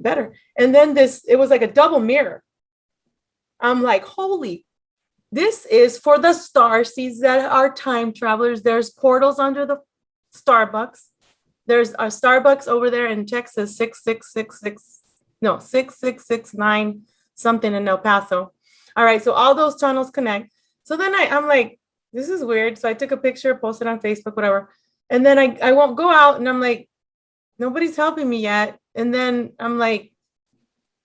better. And then it was like a double mirror. I'm like, holy, this is for the star seeds that are time travelers. There's portals under the Starbucks. There's a Starbucks over there in Texas, 6669 something in El Paso. All right, so all those tunnels connect. So then I'm like, this is weird. So I took a picture, posted on Facebook, whatever. And then I won't go out, and I'm like, nobody's helping me yet. And then I'm like,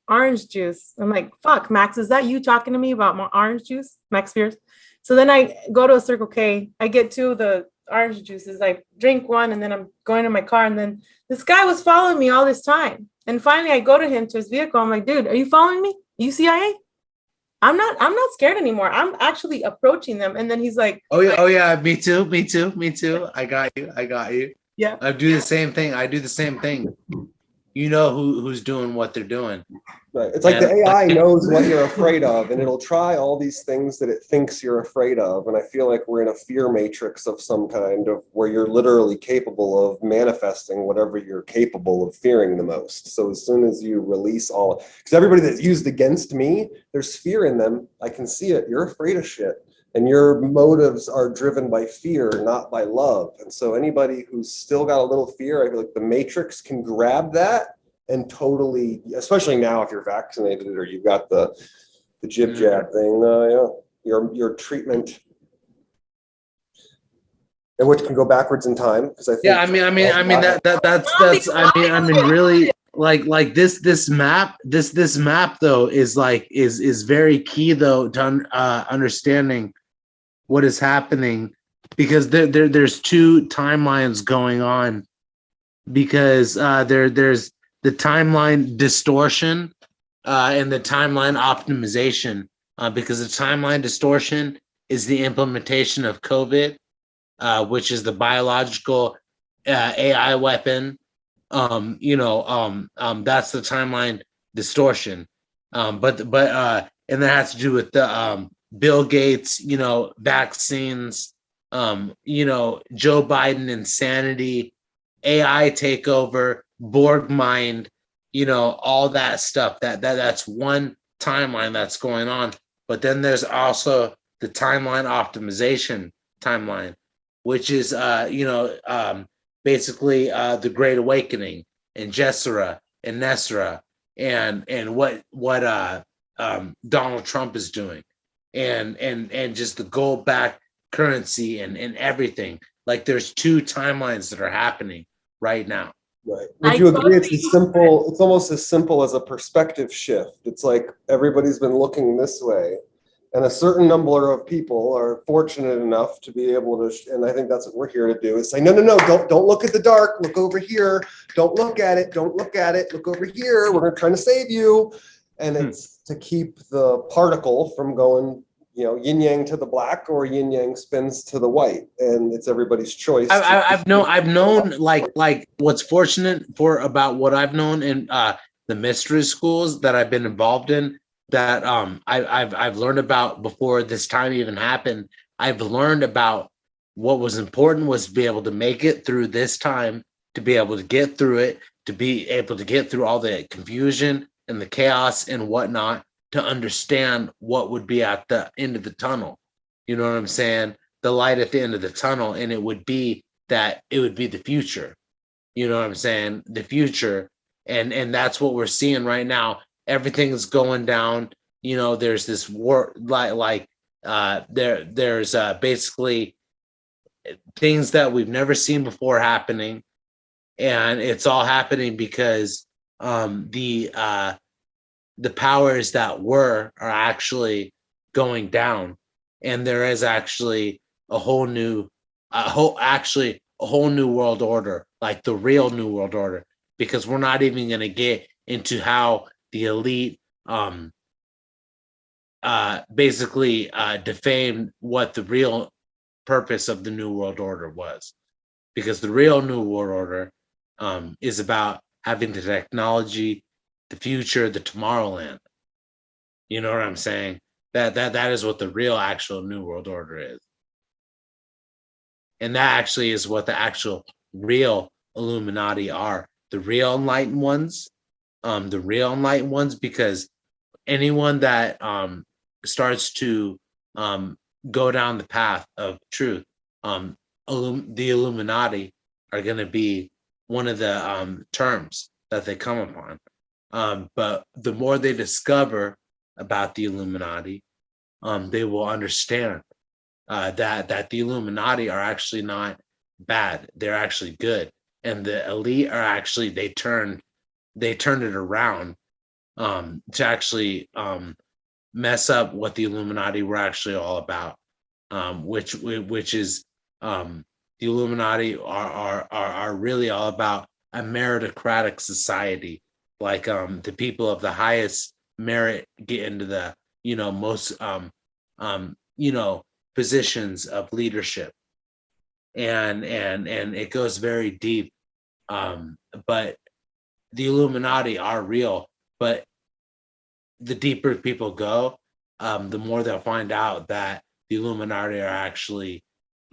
orange juice. I'm like, fuck, Max, is that you talking to me about my orange juice? Max Spiers. So then I go to a Circle K. I get two of the orange juices. I drink one, and then I'm going to my car. And then this guy was following me all this time. And finally I go to him, to his vehicle. I'm like, dude, are you following me? Are you CIA? I'm not scared anymore. I'm actually approaching them. And then he's like, oh yeah, me too. I got you. Yeah. I do the same thing. You know who's doing what they're doing. Right. It's like the AI knows what you're afraid of, and it'll try all these things that it thinks you're afraid of. And I feel like we're in a fear matrix of some kind, of where you're literally capable of manifesting whatever you're capable of fearing the most. So as soon as you release because everybody that's used against me, there's fear in them. I can see it. You're afraid of shit. And your motives are driven by fear, not by love. And so anybody who's still got a little fear, I feel like the Matrix can grab that and totally, especially now if you're vaccinated or you've got the jib jab thing, your treatment, and which can go backwards in time. Because I think really like this map though is very key though to understanding what is happening, because there's two timelines going on, because there's the timeline distortion and the timeline optimization, because the timeline distortion is the implementation of COVID, which is the biological AI weapon. That's the timeline distortion. But and that has to do with the Bill Gates, vaccines, Joe Biden insanity, AI takeover, Borg mind, all that stuff. That's one timeline that's going on. But then there's also the timeline optimization timeline, which is basically the Great Awakening and Jessera and Nesra and what Donald Trump is doing, and just the gold backed currency and everything. Like there's two timelines that are happening right now. Right. Would you agree it's simple? It's almost as simple as a perspective shift. It's like everybody's been looking this way, and a certain number of people are fortunate enough to be able to, and I think that's what we're here to do, is say, no, don't look at the dark, look over here. Don't look at it, look over here. We're trying to save you. And it's to keep the particle from going yin yang to the black or yin yang spins to the white, and it's everybody's choice. I've known like what's fortunate for about what I've known in the mystery schools that I've been involved in, that I've learned about before this time even happened. I've learned about what was important was to be able to make it through this time, to be able to get through it, to be able to get through all the confusion and the chaos and whatnot, to understand what would be at the end of the tunnel. You know what I'm saying? The light at the end of the tunnel, and it would be the future. You know what I'm saying? The future. And that's what we're seeing right now. Everything's going down. There's this war, there's basically things that we've never seen before happening, and it's all happening because the powers that are actually going down, and there is actually a whole new world order, like the real new world order, because we're not even going to get into how the elite basically defamed what the real purpose of the new world order was, because the real new world order is about having the technology, the future, the tomorrowland. You know what I'm saying? That is what the real actual new world order is. And that actually is what the actual real Illuminati are. The real enlightened ones. Because anyone that starts to go down the path of truth, the Illuminati are going to be one of the terms that they come upon. But the more they discover about the Illuminati, they will understand that the Illuminati are actually not bad; they're actually good, and the elite are actually they turned it around to actually mess up what the Illuminati were actually all about, which is the Illuminati are really all about a meritocratic society. Like the people of the highest merit get into the most positions of leadership, and it goes very deep. But the Illuminati are real, but the deeper people go, the more they'll find out that the Illuminati are actually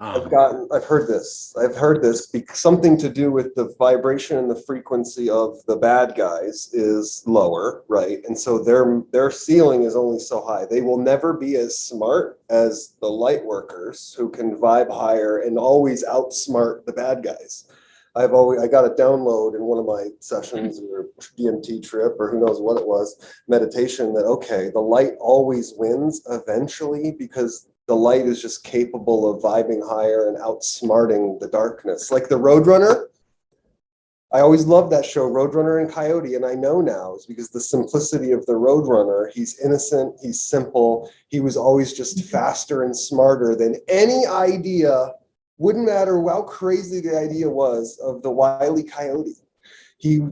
I've heard this because something to do with the vibration and the frequency of the bad guys is lower, right? And so their ceiling is only so high. They will never be as smart as the light workers, who can vibe higher and always outsmart the bad guys. I got a download in one of my sessions or DMT trip or who knows what it was, meditation, that okay, the light always wins eventually, because the light is just capable of vibing higher and outsmarting the darkness. Like the Roadrunner. I always loved that show, Roadrunner and Coyote, and I know now is because the simplicity of the Roadrunner. He's innocent, he's simple, he was always just faster and smarter than any idea, wouldn't matter how crazy the idea was, of the Wile E. Coyote. He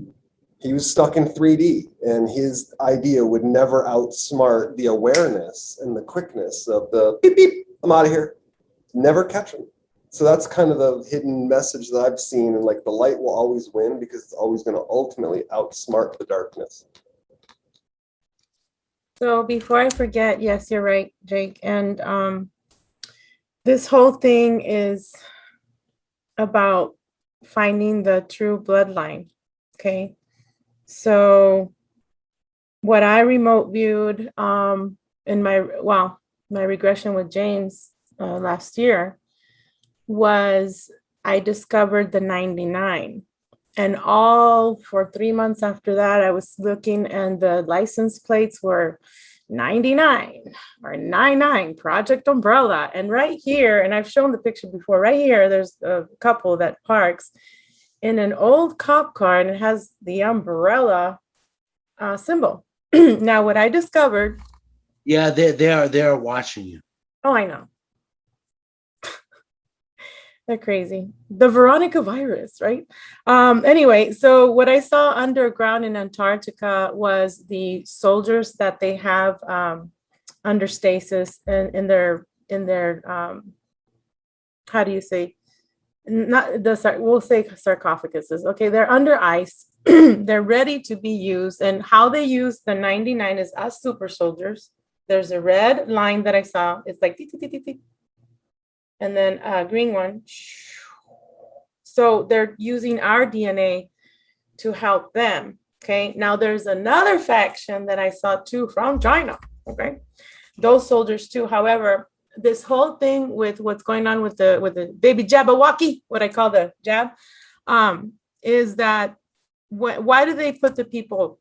was stuck in 3D, and his idea would never outsmart the awareness and the quickness of the beep, beep, I'm out of here. Never catch him. So that's kind of the hidden message that I've seen. And like the light will always win because it's always going to ultimately outsmart the darkness. So before I forget, yes, you're right, Jake. And this whole thing is about finding the true bloodline. Okay. So what I remote viewed in my regression with James last year was I discovered the 99. And all for 3 months after that, I was looking and the license plates were 99 or 99 Project Umbrella. And right here, and I've shown the picture before, right here, there's a couple that parks in an old cop car, and it has the umbrella symbol. Now, what I discovered. Yeah, they are watching you. Oh, I know. They're crazy. The Veronica virus, right? Anyway, so what I saw underground in Antarctica was the soldiers that they have under stasis and in their how do you say, not the, we'll say sarcophaguses. Okay, they're under ice. They're ready to be used. And how they use the 99 is as super soldiers. There's a red line that I saw. It's like, and then a green one. So they're using our DNA to help them. Okay, now there's another faction that I saw too from China. Okay, those soldiers too. However, this whole thing with what's going on with the baby Jabberwocky, what I call the jab, is that why do they put the people,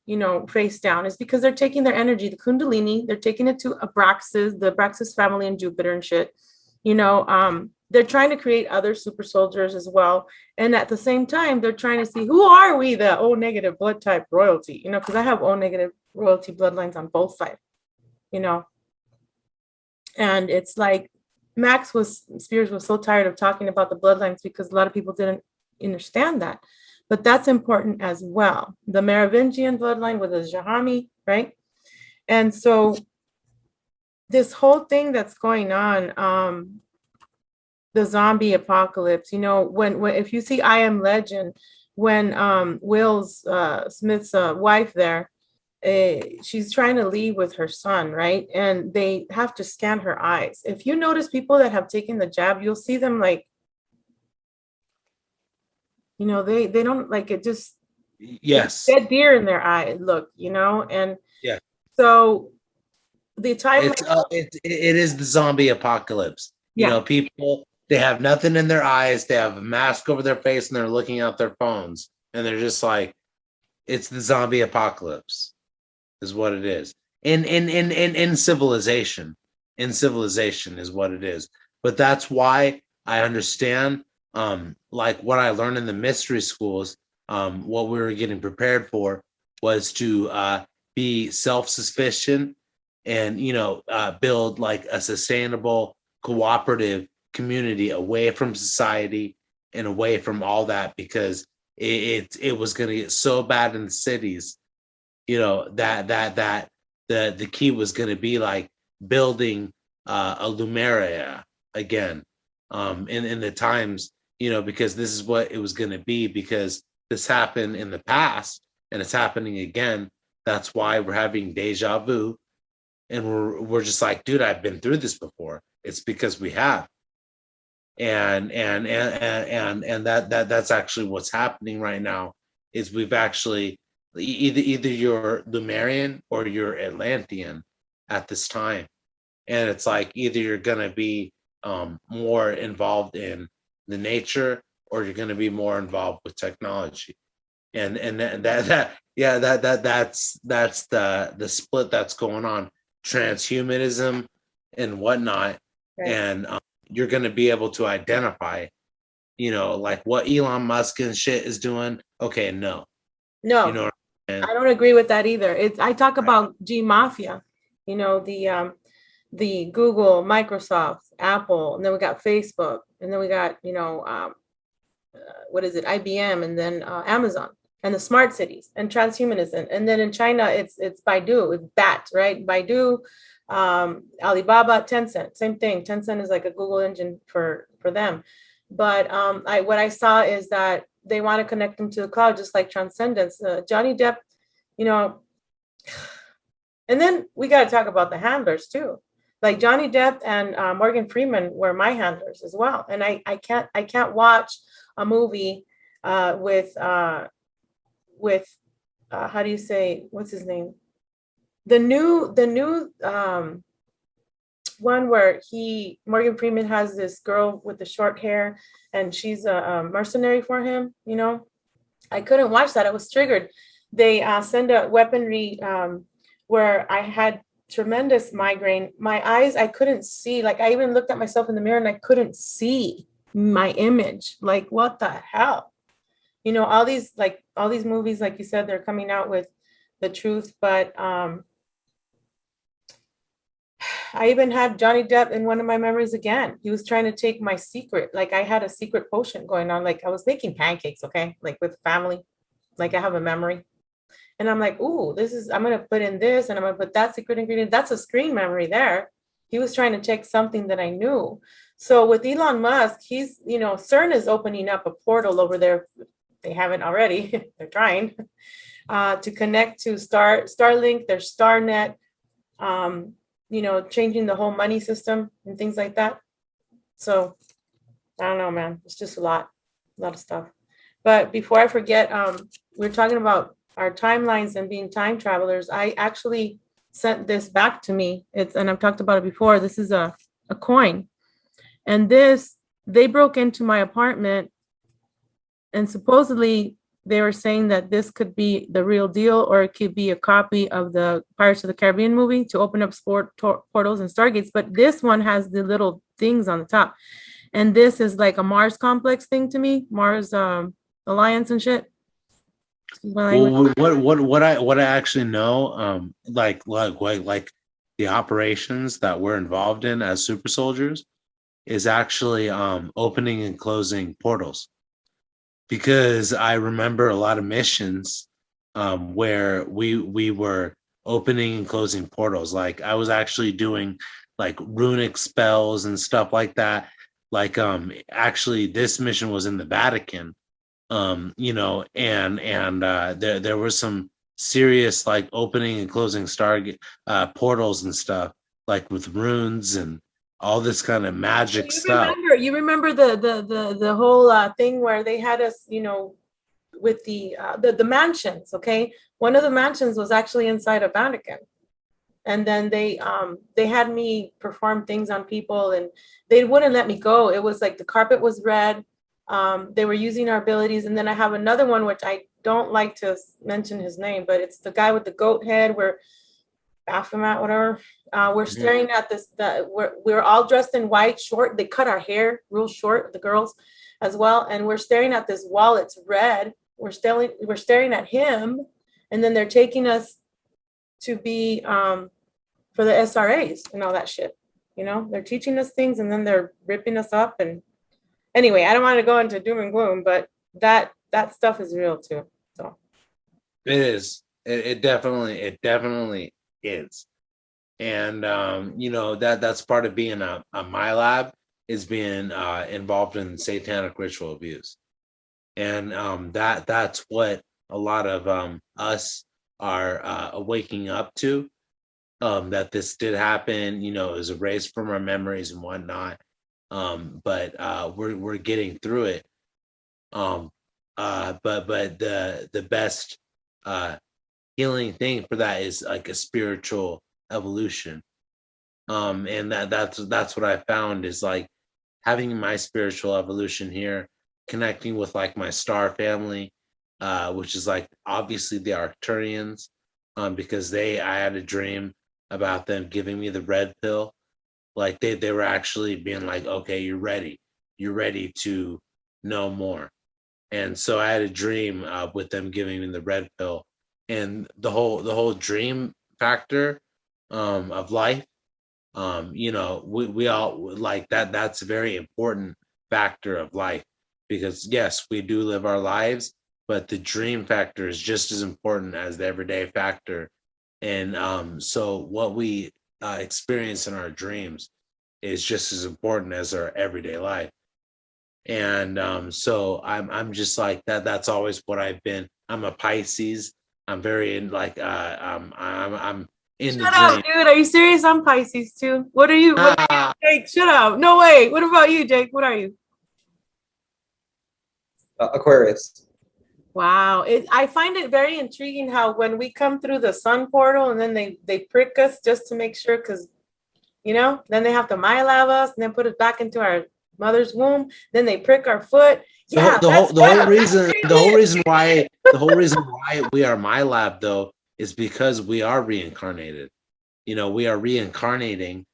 face down? Is because they're taking their energy, the Kundalini, they're taking it to Abraxas, the Abraxas family and Jupiter and shit. They're trying to create other super soldiers as well. And at the same time, they're trying to see, who are we, the O negative blood type royalty, because I have O negative royalty bloodlines on both sides, and it's like Spiers was so tired of talking about the bloodlines because a lot of people didn't understand that. But that's important as well. The Merovingian bloodline with the Jahami, right? And so this whole thing that's going on, the zombie apocalypse, when if you see I Am Legend, when Will Smith's wife there, she's trying to leave with her son, right? And they have to scan her eyes. If you notice people that have taken the jab, you'll see them like, they don't like it, just yes, dead deer in their eye look, and yeah. So the time it is the zombie apocalypse. Yeah. People, they have nothing in their eyes, they have a mask over their face, and they're looking at their phones, and they're just like, it's the zombie apocalypse, is what it is. In civilization. In civilization is what it is. But that's why I understand, like what I learned in the mystery schools, what we were getting prepared for was to be self-sufficient and, build like a sustainable, cooperative community away from society and away from all that, because it was going to get so bad in the cities, that the key was going to be like building a Lumeria again, in the times, because this is what it was going to be, because this happened in the past and it's happening again. That's why we're having deja vu, and we're just like, dude, I've been through this before. It's because we have. And that's actually what's happening right now, is we've actually either you're Lumerian or you're Atlantean at this time. And it's like, either you're going to be more involved in the nature, or you're going to be more involved with technology. And that's the split that's going on, transhumanism and whatnot. Right. And you're going to be able to identify, like what Elon Musk and shit is doing. Okay, no. I don't agree with that either. I talk about G Mafia, the Google, Microsoft, Apple, and then we got Facebook, and then we got, what is it, IBM, and then Amazon, and the smart cities, and transhumanism. And then in China, it's Baidu, it's BAT, right? Baidu, Alibaba, Tencent, same thing. Tencent is like a Google engine for them. But what I saw is that they want to connect them to the cloud, just like Transcendence. Johnny Depp, and then we got to talk about the handlers too. Like Johnny Depp and Morgan Freeman were my handlers as well. And I can't watch a movie with how do you say, what's his name? The new one where Morgan Freeman has this girl with the short hair and she's a mercenary for him, I couldn't watch that. I was triggered. They send a weaponry where I had tremendous migraine. My eyes, I couldn't see. Like, I even looked at myself in the mirror and I couldn't see my image. Like, what the hell? All these movies, like you said, they're coming out with the truth. But I even had Johnny Depp in one of my memories again. He was trying to take my secret. Like, I had a secret potion going on. Like, I was making pancakes, okay? Like with family. Like, I have a memory. And I'm like, ooh, I'm going to put in this and I'm going to put that secret ingredient. That's a screen memory there. He was trying to check something that I knew. So with Elon Musk, CERN is opening up a portal over there. They haven't already. They're trying to connect to Starlink, their StarNet, changing the whole money system and things like that. So I don't know, man. It's just a lot of stuff. But before I forget, we're talking about our timelines and being time travelers. I actually sent this back to me. And I've talked about it before. This is a coin. And they broke into my apartment, and supposedly they were saying that this could be the real deal, or it could be a copy of the Pirates of the Caribbean movie to open up portals and stargates. But this one has the little things on the top. And this is like a Mars complex thing to me, Mars Alliance and shit. Well, what I actually know, like the operations that we're involved in as super soldiers is actually opening and closing portals. Because I remember a lot of missions where we were opening and closing portals. Like I was actually doing like runic spells and stuff like that. Like actually this mission was in the Vatican. And there was some serious like opening and closing portals and stuff, like with runes and all this kind of magic stuff. You remember the whole thing where they had us, with the mansions. Okay, one of the mansions was actually inside a Vatican, and then they had me perform things on people, and they wouldn't let me go. It was like the carpet was red. They were using our abilities. And then I have another one, which I don't like to mention his name, but it's the guy with the goat head, where Baphomet, whatever. We're staring at this, we're all dressed in white, short. They cut our hair real short, the girls as well. And we're staring at this wall. It's red. We're staring at him. And then they're taking us to be for the SRAs and all that shit. They're teaching us things, and then they're ripping us up. And anyway, I don't want to go into doom and gloom, but that stuff is real too. So it is. It definitely is. And that's part of being a my lab, is being involved in satanic ritual abuse. And that's what a lot of us are waking up to, that this did happen. It was erased from our memories and whatnot. But we're getting through it. But the best healing thing for that is like a spiritual evolution. And that's what I found, is like having my spiritual evolution here, connecting with like my star family, which is like obviously the Arcturians, because I had a dream about them giving me the red pill. Like they were actually being like, okay, you're ready to know more. And so I had a dream with them giving me the red pill, and the whole dream factor of life. We all like that. That's a very important factor of life, because yes, we do live our lives, but the dream factor is just as important as the everyday factor. And so what we experience in our dreams is just as important as our everyday life. And so I'm just like that. That's always what I've been. I'm a Pisces. I'm very in like I'm in the Shut up, dream. dude. Are you serious? I'm Pisces too. What are you? Jake, shut up. No way. What about you, Jake? What are you? Aquarius. Wow. I find it very intriguing how when we come through the sun portal, and then they prick us just to make sure, because then they have to MyLab us and then put us back into our mother's womb. Then they prick our foot. Yeah, the whole reason why we are MyLab though is because we are reincarnated. We are reincarnating,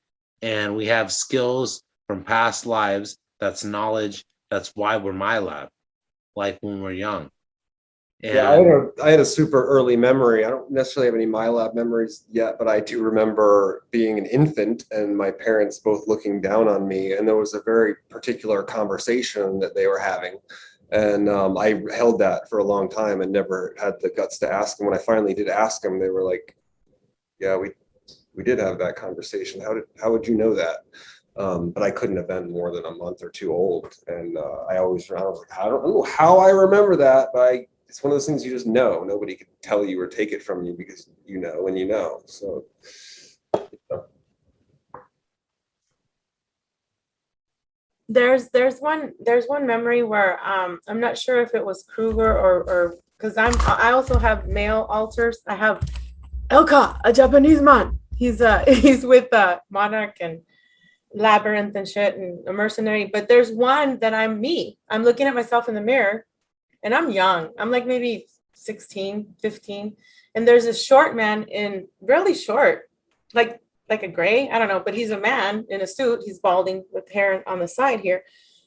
and we have skills from past lives. That's knowledge. That's why we're MyLab, like when we're young. And yeah, I had a super early memory. I don't necessarily have any MyLab memories yet, but I do remember being an infant and my parents both looking down on me. And there was a very particular conversation that they were having. And I held that for a long time and never had the guts to ask them. When I finally did ask them, they were like, "Yeah, we did have that conversation. How would you know that?" But I couldn't have been more than a month or two old. And I was like, I don't know how I remember that, but it's one of those things you just know. Nobody can tell you or take it from you because you know when you know. So. There's one memory where I'm not sure if it was Kruger or because I also have male alters. I have Elka, a Japanese man. He's he's with Monarch and Labyrinth and shit and a mercenary. But there's one that I'm me. I'm looking at myself in the mirror and I'm young. I'm like maybe 16, 15. And there's a short man in really short, like a gray, I don't know, but he's a man in a suit. He's balding with hair on the side here.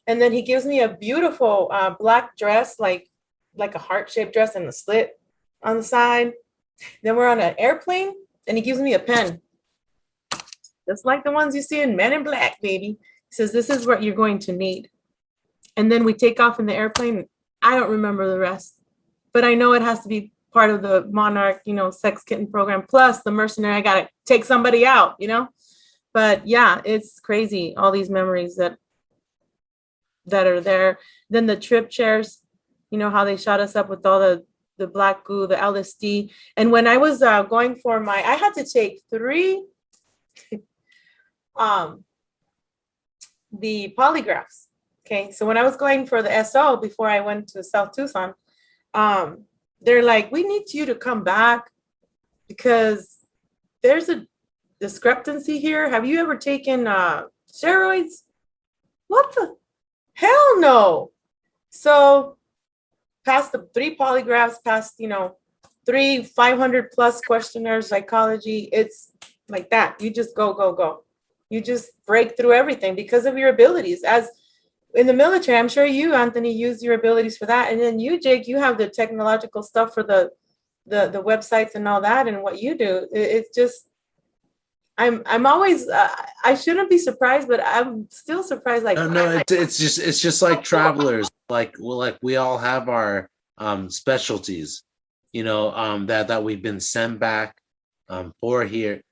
And then he gives me a beautiful black dress, like a heart-shaped dress and a slit on the side. Then we're on an airplane and he gives me a pen, just like the ones you see in Men in Black, baby. He says, this is what you're going to need. And then we take off in the airplane. I don't remember the rest, but I know it has to be part of the Monarch, sex kitten program. Plus the mercenary, I got to take somebody out, But yeah, it's crazy. All these memories that are there. Then the trip chairs, how they shot us up with all the black goo, the LSD. And when I was going for I had to take 3 the polygraphs. Okay, so when I was going for the SO before I went to South Tucson, they're like, we need you to come back because there's a discrepancy here. Have you ever taken steroids? What the hell no. So past the 3 polygraphs, past 3 500 plus questionnaires, psychology, it's like that. You just go. You just break through everything because of your abilities. As in the military, I'm sure you, Anthony, use your abilities for that. And then you, Jake, you have the technological stuff for the websites and all that. And what you do, it's just, I'm always, I shouldn't be surprised, but I'm still surprised. Like, no, it's just like travelers. Like we all have our specialties, that we've been sent back for here,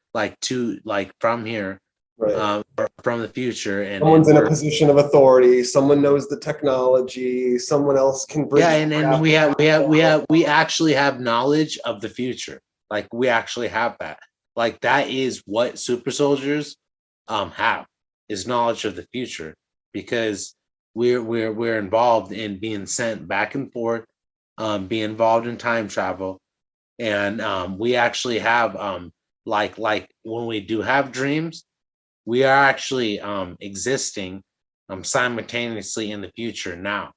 from here. Right. From the future, and someone's in a position of authority. Someone knows the technology. Someone else can bridge. Yeah, and we actually have knowledge of the future. Like we actually have that. Like that is what super soldiers have, is knowledge of the future, because we're involved in being sent back and forth, be involved in time travel, and we actually have like when we do have dreams, we are actually existing simultaneously in the future now.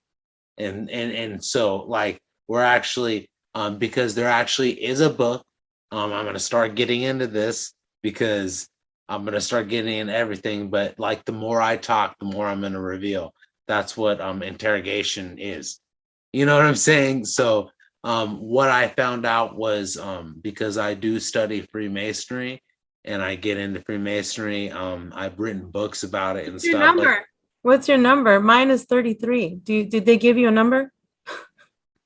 And so like we're actually because there actually is a book. I'm going to start getting into this because I'm going to start getting into everything, but like the more I talk, the more I'm going to reveal. That's what interrogation is. You know what I'm saying? So what I found out was because I do study Freemasonry and I get into Freemasonry, I've written books about it and what's your stuff. number? What's your number? Mine is 33. Did they give you a number?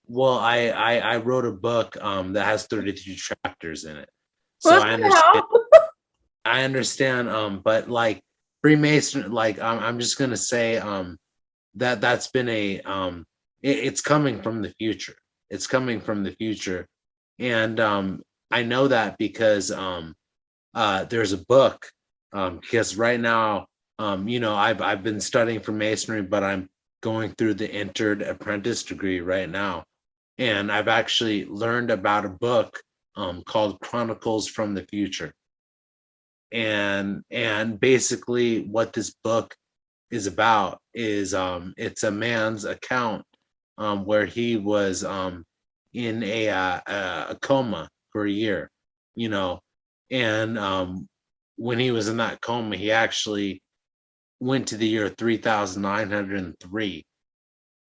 Well, I wrote a book that has 32 chapters in it. So What I the understand. hell? I understand. But like Freemason, like I'm just gonna say that's been it's coming from the future. It's coming from the future, and I know that because there's a book. Because right now, I've been studying for masonry, but I'm going through the entered apprentice degree right now, and I've actually learned about a book called Chronicles from the Future, and basically what this book is about is it's a man's account where he was in a coma for a year, and when he was in that coma, he actually went to the year 3903,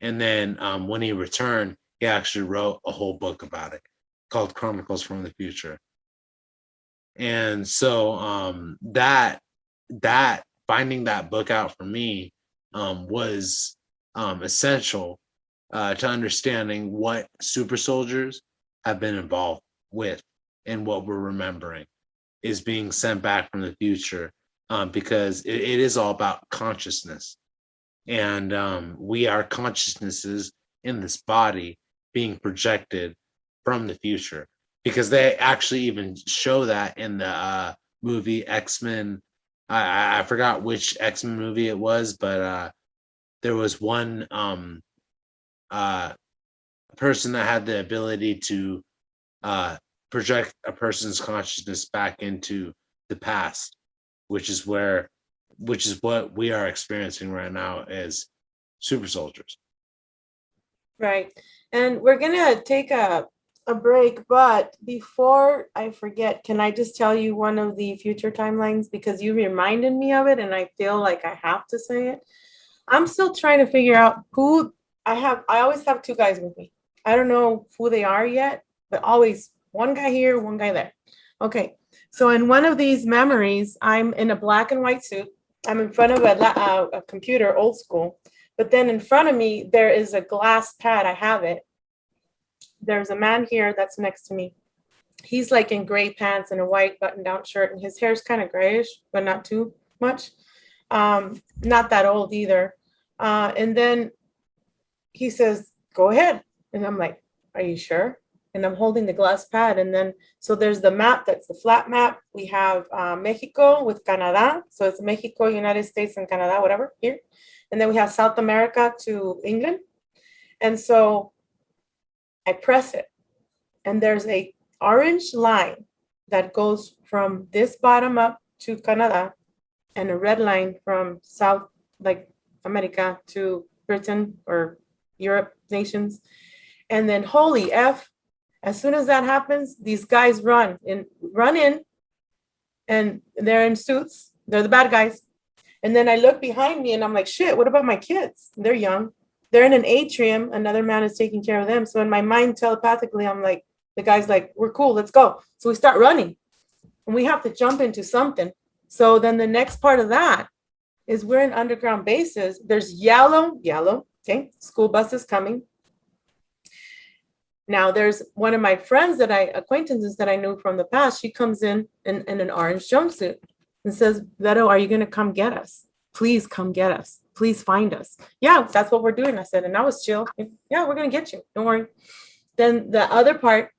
and then when he returned, he actually wrote a whole book about it called Chronicles from the Future. And so that finding that book out for me was essential to understanding what super soldiers have been involved with and what we're remembering is being sent back from the future, because it is all about consciousness. And we are consciousnesses in this body being projected from the future, because they actually even show that in the movie X-Men. I forgot which X-Men movie it was, but there was one person that had the ability to project a person's consciousness back into the past, which is what we are experiencing right now as super soldiers. Right. And we're gonna take a break, but before I forget, can I just tell you one of the future timelines, because you reminded me of it and I feel like I have to say it. I'm still trying to figure out who I always have two guys with me. I don't know who they are yet, but always one guy here, one guy there. Okay. So in one of these memories, I'm in a black and white suit. I'm in front of a computer, old school. But then in front of me, there is a glass pad. I have it. There's a man here that's next to me. He's like in gray pants and a white button-down shirt, and his hair's kind of grayish, but not too much. Not that old either. And then he says, "Go ahead." And I'm like, "Are you sure?" And I'm holding the glass pad. And then, so there's the map, that's the flat map. We have Mexico with Canada. So it's Mexico, United States, and Canada, whatever, here. And then we have South America to England. And so I press it. And there's a orange line that goes from this bottom up to Canada, and a red line from South, like America, to Britain or Europe nations. And then holy F, as soon as that happens, these guys run in, and they're in suits. They're the bad guys. And then I look behind me and I'm like, shit, what about my kids? They're young. They're in an atrium. Another man is taking care of them. So in my mind, telepathically, I'm like, the guy's like, we're cool, let's go. So we start running and we have to jump into something. So then the next part of that is we're in underground bases. There's yellow, okay, school buses coming. Now there's one of my friends acquaintances that I knew from the past. She comes in an orange jumpsuit and says, "Vero, are you going to come get us? Please come get us. Please find us." "Yeah, that's what we're doing," I said. And I was chill. "Yeah, we're going to get you. Don't worry." Then the other part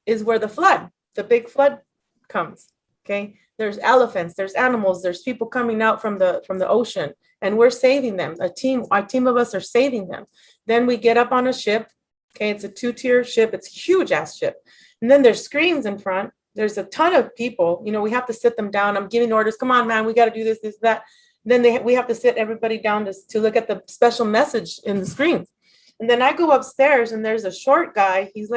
is where the big flood comes. Okay. There's elephants, there's animals, there's people coming out from the ocean, and we're saving them. Our team of us are saving them. Then we get up on a ship. Okay, it's a 2-tier ship. It's a huge ass ship. And then there's screens in front. There's a ton of people. We have to sit them down. I'm giving orders. Come on, man, we got to do this, that. Then we have to sit everybody down to look at the special message in the screen. And then I go upstairs and there's a short guy. He's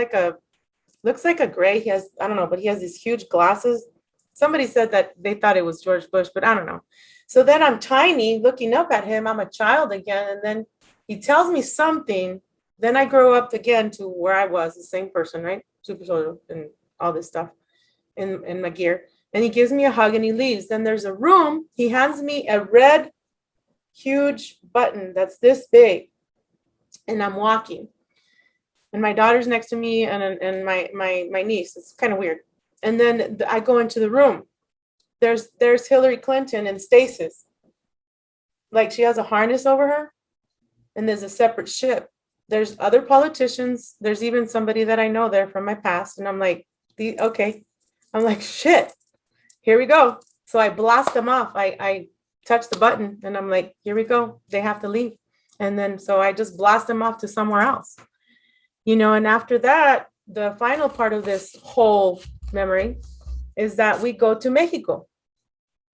looks like a gray. I don't know, but he has these huge glasses. Somebody said that they thought it was George Bush, but I don't know. So then I'm tiny looking up at him. I'm a child again. And then he tells me something. Then I grow up again to where I was, the same person, right? Super soldier and all this stuff in my gear. And he gives me a hug and he leaves. Then there's a room. He hands me a red, huge button that's this big. And I'm walking. And my daughter's next to me and my niece. It's kind of weird. And then I go into the room. There's Hillary Clinton and stasis. Like she has a harness over her. And there's a separate ship. There's other politicians. There's even somebody that I know there from my past. And I'm like, okay. I'm like, shit, here we go. So I blast them off. I touch the button and I'm like, here we go. They have to leave. And then, so I just blast them off to somewhere else, and after that, the final part of this whole memory is that we go to Mexico.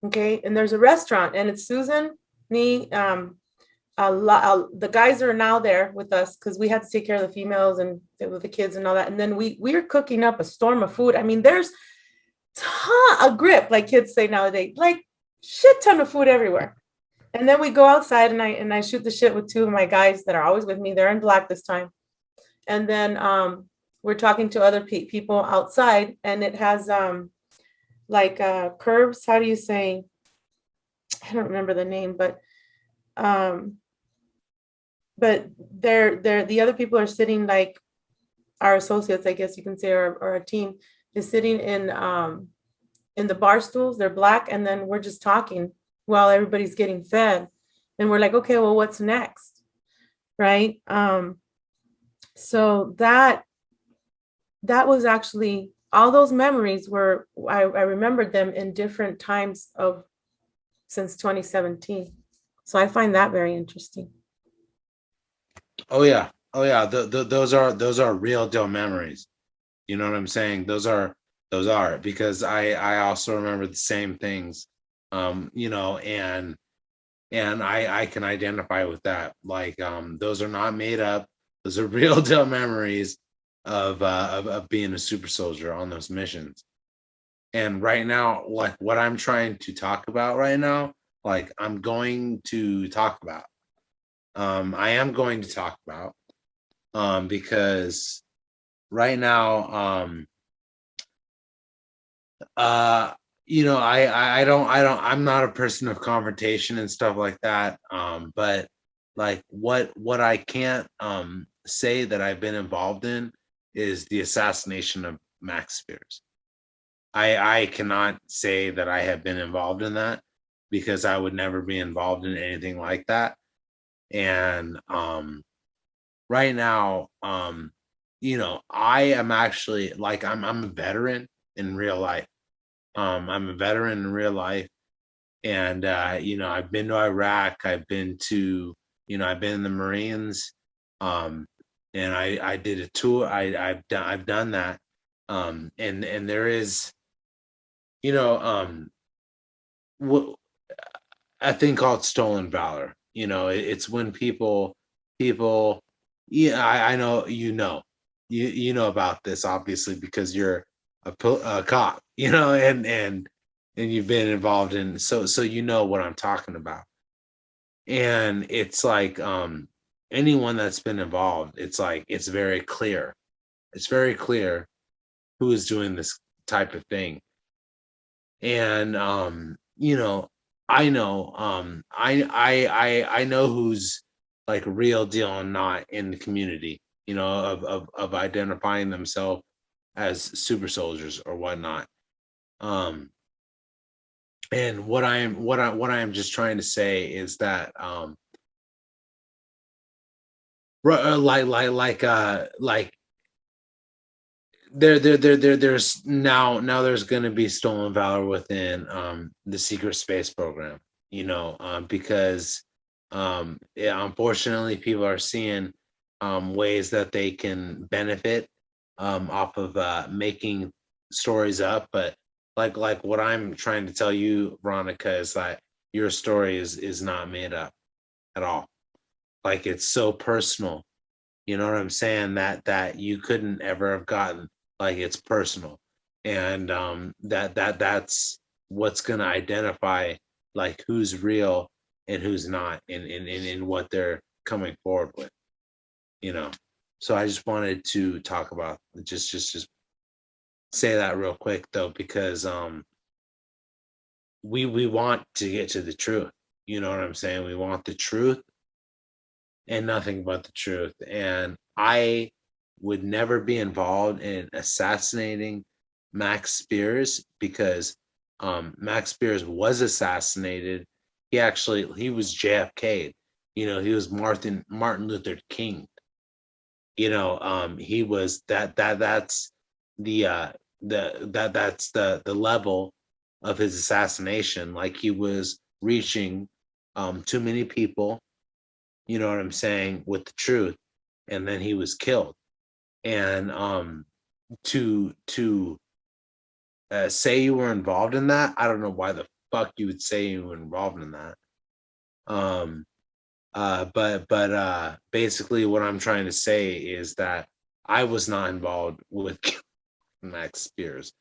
Okay. And there's a restaurant and it's Susan, me, the guys are now there with us because we had to take care of the females and with the kids and all that. And then we're cooking up a storm of food. I mean, there's a grip, like kids say nowadays, like shit ton of food everywhere. And then we go outside and I shoot the shit with two of my guys that are always with me. They're in black this time. And then we're talking to other people outside, and it has curbs. How do you say? I don't remember the name, but but they're the other people are sitting like our associates, I guess you can say, or a team is sitting in the bar stools. They're black, and then we're just talking while everybody's getting fed, and we're like, okay, well, what's next, right? So that was actually all those memories were I remembered them in different times of since 2017. So I find that very interesting. Oh yeah, oh yeah. Those are real deal memories. You know what I'm saying? Those are because I also remember the same things. You know, and I can identify with that. Like those are not made up. Those are real deal memories of being a super soldier on those missions. And right now, like what I'm trying to talk about right now, like I'm going to talk about. I am going to talk about because right now, you know, I'm not a person of confrontation and stuff like that. But like what I can't say that I've been involved in is the assassination of Max Spiers. I cannot say that I have been involved in that because I would never be involved in anything like that. And right now, you know, I am actually like I'm a veteran in real life. I'm a veteran in real life, and you know, I've been to Iraq. I've been to, you know, I've been in the Marines, and I did a tour. I've done that, and there is, you know, a thing called stolen valor. You know, it's when people, yeah, I know, you know about this obviously because you're a cop, you know, and you've been involved in, so you know what I'm talking about. And it's like anyone that's been involved, it's like it's very clear. It's very clear who is doing this type of thing. And you know, I know who's like real deal and not in the community, you know, of identifying themselves as super soldiers or whatnot. um and what I am just trying to say is that like there's now there's going to be stolen valor within the secret space program, you know, because yeah, unfortunately people are seeing ways that they can benefit off of making stories up. But like what I'm trying to tell you, Veronica, is that your story is not made up at all. Like it's so personal, you know what I'm saying, that you couldn't ever have gotten. Like it's personal. And that's what's going to identify like who's real and who's not in what they're coming forward with, you know. So I just wanted to talk about just say that real quick though, because we want to get to the truth, you know what I'm saying, we want the truth and nothing but the truth. And I would never be involved in assassinating Max Spiers because Max Spiers was assassinated. He was JFK'd. You know, he was Martin Luther King. You know, he was that's the level of his assassination. Like he was reaching too many people, you know what I'm saying, with the truth, and then he was killed. And to say you were involved in that, I don't know why the fuck you would say you were involved in that. But basically what I'm trying to say is that I was not involved with Max Spiers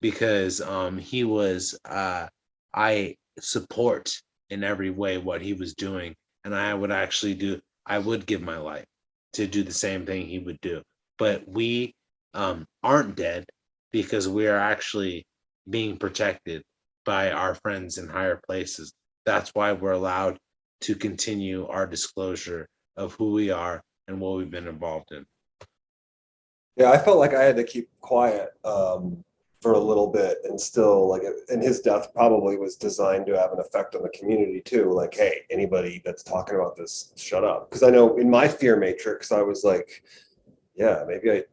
because he was I support in every way what he was doing, and I would give my life to do the same thing he would do. But we aren't dead because we are actually being protected by our friends in higher places. That's why we're allowed to continue our disclosure of who we are and what we've been involved in. Yeah, I felt like I had to keep quiet for a little bit, and still, like, and his death probably was designed to have an effect on the community too. Like, hey, anybody that's talking about this, shut up. Because I know in my fear matrix, I was like, yeah, maybe I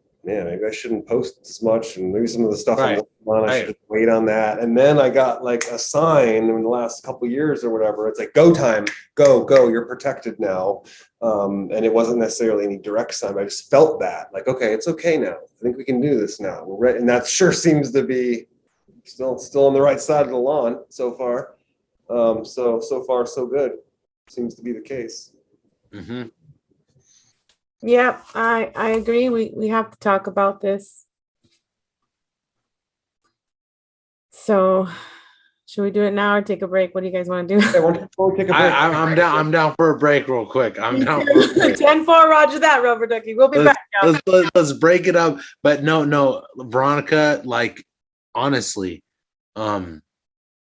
shouldn't post as much, and maybe some of the stuff I'm Right. working on, I should just wait on that. And then I got like a sign in the last couple of years or whatever. It's like, go time, go, you're protected now. And it wasn't necessarily any direct sign, but I just felt that, like, okay, it's okay now. I think we can do this now. And that sure seems to be still on the right side of the lawn so far. So far so good. Seems to be the case. Mm-hmm. Yeah, I agree. We have to talk about this. So should we do it now or take a break? What do you guys want to do? Hey, why don't we take a break? I'm down for a break real quick. I'm down for a break. 10-4, roger that, Rubber Ducky. We'll be back, y'all. Let's break it up. But no, Veronica, like, honestly, it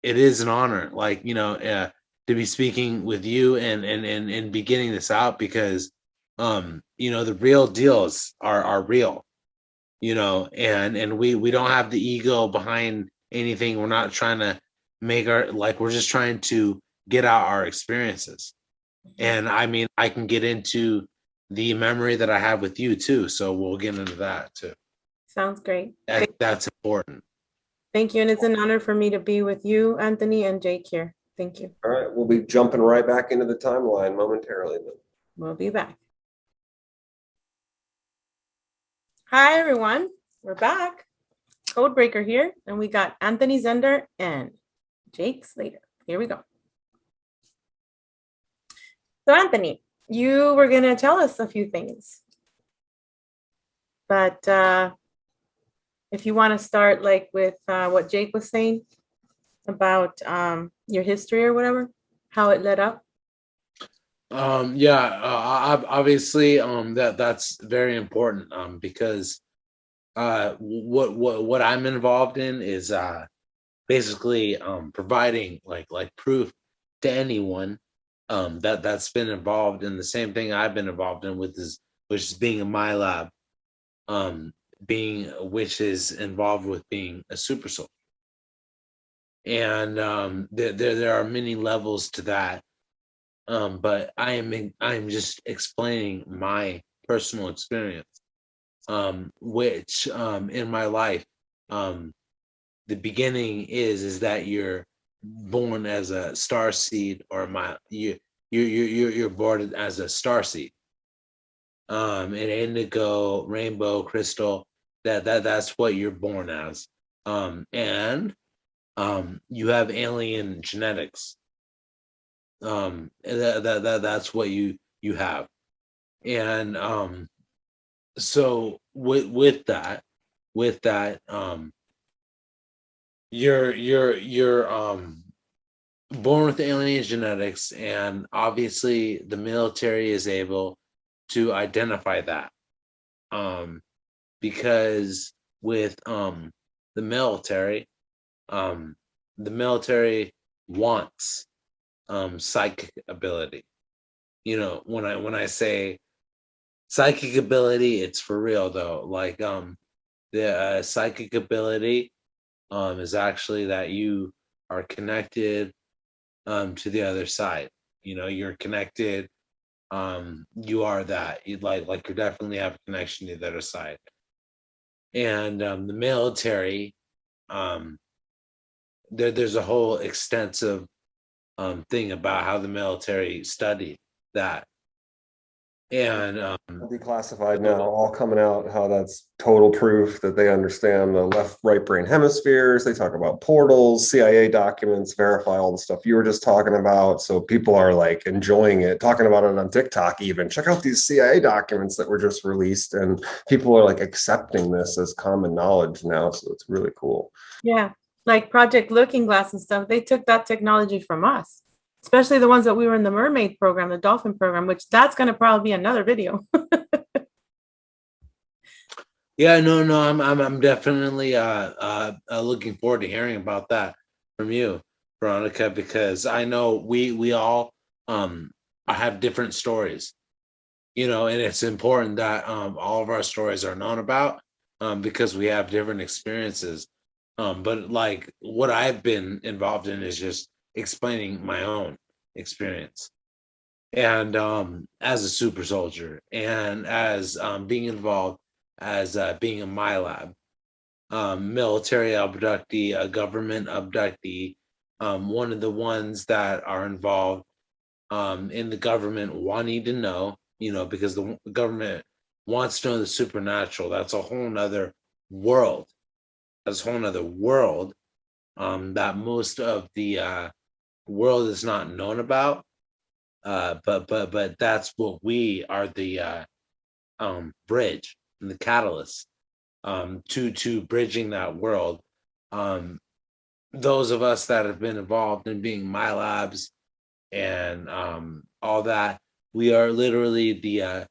is an honor, like, to be speaking with you and beginning this out, because the real deals are real, and we don't have the ego behind anything. We're not trying to we're just trying to get out our experiences. And I mean, I can get into the memory that I have with you too, so we'll get into that too. Sounds great. That's important. Thank you, and it's an honor for me to be with you, Anthony, and Jake here. Thank you. All right, we'll be jumping right back into the timeline momentarily then. We'll be back. Hi, everyone. We're back. Codebreaker here, and we got Anthony Zender and Jake Slater. Here we go. So, Anthony, you were going to tell us a few things. But if you want to start like with what Jake was saying about your history or whatever, how it led up. Obviously, that's very important, because what I'm involved in is basically providing like proof to anyone that's been involved in the same thing I've been involved in, which is being in my lab, which is involved with being a super soldier. And there are many levels to that. But I'm just explaining my personal experience, which in my life, the beginning is that you're born as a star seed, or you're born as a star seed, an indigo, rainbow, crystal. That's what you're born as, and you have alien genetics. That's what you have. And so with that you're born with alien genetics, and obviously the military is able to identify that, because with the military wants psychic ability. When I say psychic ability, it's for real though. Like the psychic ability is actually that you are connected to the other side. You're connected. You are that. You like you definitely have a connection to the other side. And the military, there's a whole extensive thing about how the military studied that. And declassified now, all coming out, how that's total proof that they understand the left, right brain hemispheres. They talk about portals, CIA documents, verify all the stuff you were just talking about. So people are like enjoying it, talking about it on TikTok even. Check out these CIA documents that were just released. And people are like accepting this as common knowledge now. So it's really cool. Yeah, like Project Looking Glass and stuff. They took that technology from us. Especially the ones that we were in the mermaid program, the dolphin program, which that's going to probably be another video. Yeah, no, I'm definitely looking forward to hearing about that from you, Veronica, because I know we all have different stories, and it's important that all of our stories are known about, because we have different experiences. But like what I've been involved in is just explaining my own experience. And as a super soldier, and as being involved as being a my lab, military abductee, a government abductee, one of the ones that are involved in the government wanting to know, because the government wants to know the supernatural. That's a whole nother world. That's a whole nother world that most of the world is not known about. But that's what we are, the bridge and the catalyst to bridging that world. Those of us that have been involved in being my labs and all that, we are literally the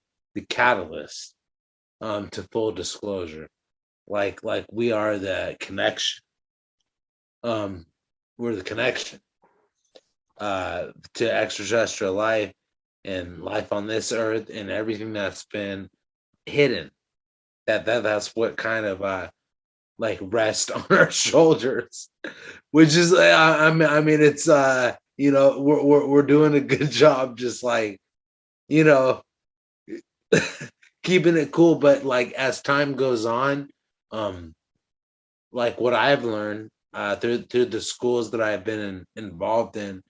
catalyst to full disclosure. Like we are the connection. We're the connection to extraterrestrial life and life on this earth and everything that's been hidden. That's what kind of like rest on our shoulders, which is I mean it's we're doing a good job, just like keeping it cool. But like as time goes on, like what I've learned through the schools that I've been involved in,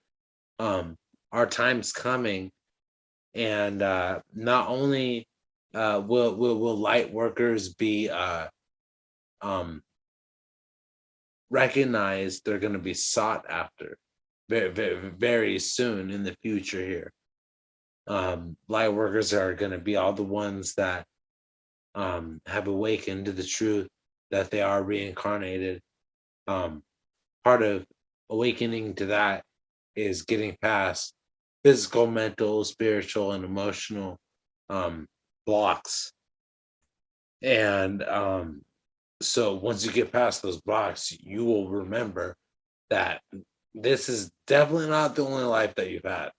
our time's coming, and not only will light workers be recognized, they're going to be sought after very, very, very soon in the future here. Light workers are going to be all the ones that have awakened to the truth that they are reincarnated. Part of awakening to that is getting past physical, mental, spiritual, and emotional blocks. And so once you get past those blocks, you will remember that this is definitely not the only life that you've had.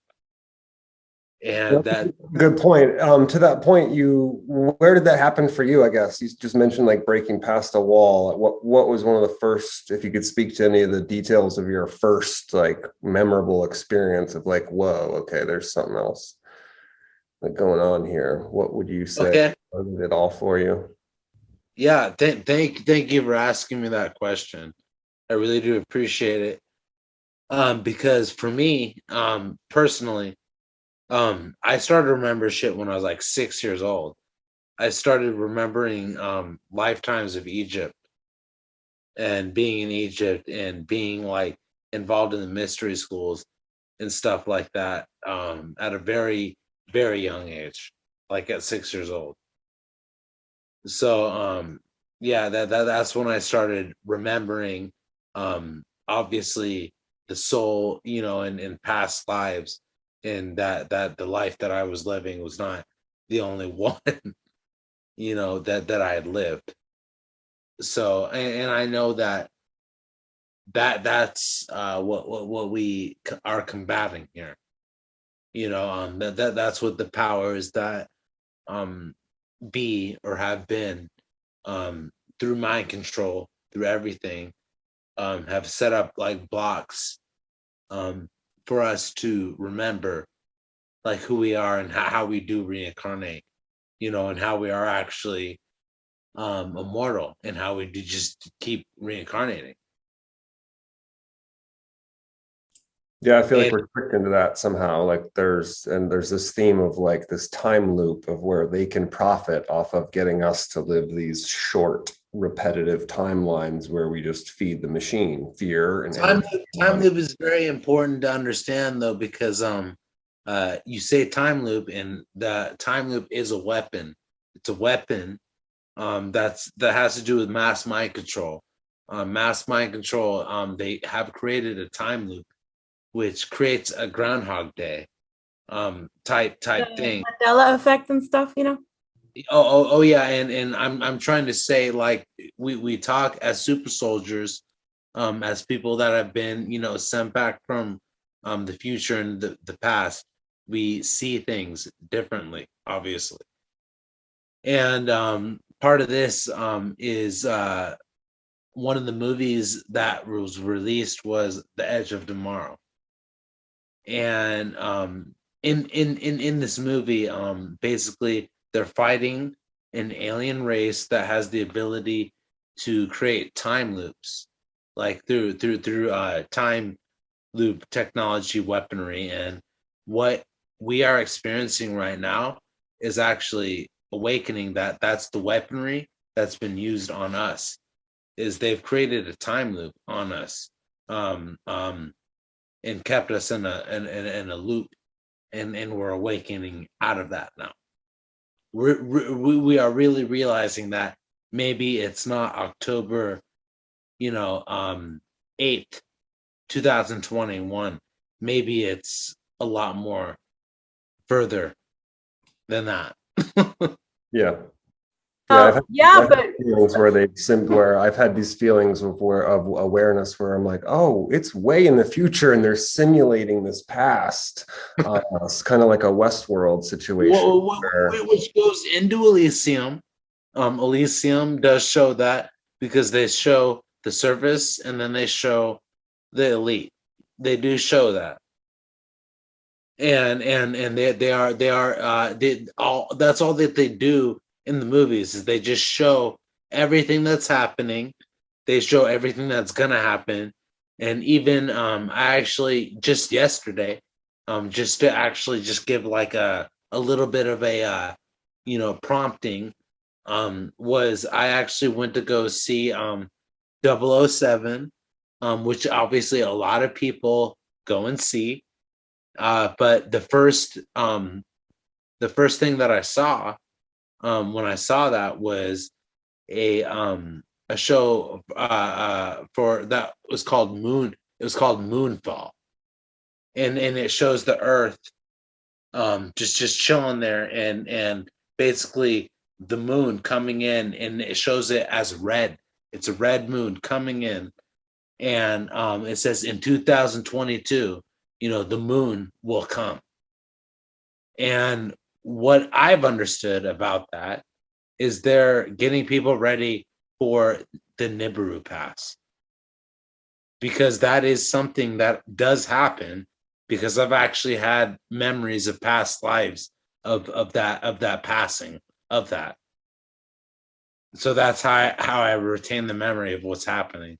And that good point. To that point, where did that happen for you? I guess you just mentioned like breaking past a wall. What was one of the first, if you could speak to any of the details of your first like memorable experience of like, whoa, okay, there's something else like going on here. What would you say was it all for you? Yeah, thank you for asking me that question. I really do appreciate it. Because for me, personally, I started to remember shit when I was like 6 years old. I started remembering lifetimes of Egypt and being in Egypt and being like involved in the mystery schools and stuff like that at a very, very young age, like at 6 years old. So yeah, that's when I started remembering obviously the soul, in past lives, and that the life that I was living was not the only one, that I had lived. So and I know that's what we are combating here. That's what the powers that be or have been, through mind control, through everything, have set up like blocks for us to remember like who we are and how we do reincarnate, and how we are actually immortal and how we do just keep reincarnating. Yeah, I feel like we're tricked into that somehow. Like there's this theme of like this time loop of where they can profit off of getting us to live these short, repetitive timelines where we just feed the machine fear and time loop is very important to understand though, because you say time loop, and the time loop is a weapon. It's a weapon that has to do with mass mind control. Mass mind control. They have created a time loop, which creates a Groundhog Day type thing. Mandela effect and stuff, Oh yeah, and I'm trying to say, like, we talk as super soldiers, as people that have been, sent back from the future and the past. we see things differently, obviously. And part of this is one of the movies that was released was The Edge of Tomorrow. And in this movie, basically they're fighting an alien race that has the ability to create time loops, like through time loop technology weaponry. And what we are experiencing right now is actually awakening that's the weaponry that's been used on us. Is they've created a time loop on us, and kept us in a loop, and we're awakening out of that now. We are really realizing that maybe it's not October, 8th, 2021. Maybe it's a lot more further than that. Yeah. Yeah, Yeah, I've had but feelings where I've had these feelings of awareness where I'm like, oh, it's way in the future and they're simulating this past. It's kind of like a Westworld situation. Which goes into Elysium. Elysium does show that, because they show the surface and then they show the elite. They do show that. And that's all that they do in the movies, is they just show everything that's happening. They show everything that's gonna happen. And even I actually just yesterday, just to actually just give like a little bit of a prompting, was I actually went to go see 007, which obviously a lot of people go and see. But the first thing that I saw, when I saw that, was a show for that was called Moon. It was called Moonfall, and it shows the Earth just chilling there, and basically the moon coming in, and it shows it as red. It's a red moon coming in, and it says in 2022, the moon will come. And what I've understood about that is they're getting people ready for the Nibiru Pass, because that is something that does happen, because I've actually had memories of past lives of that passing of that. So that's how I retain the memory of what's happening,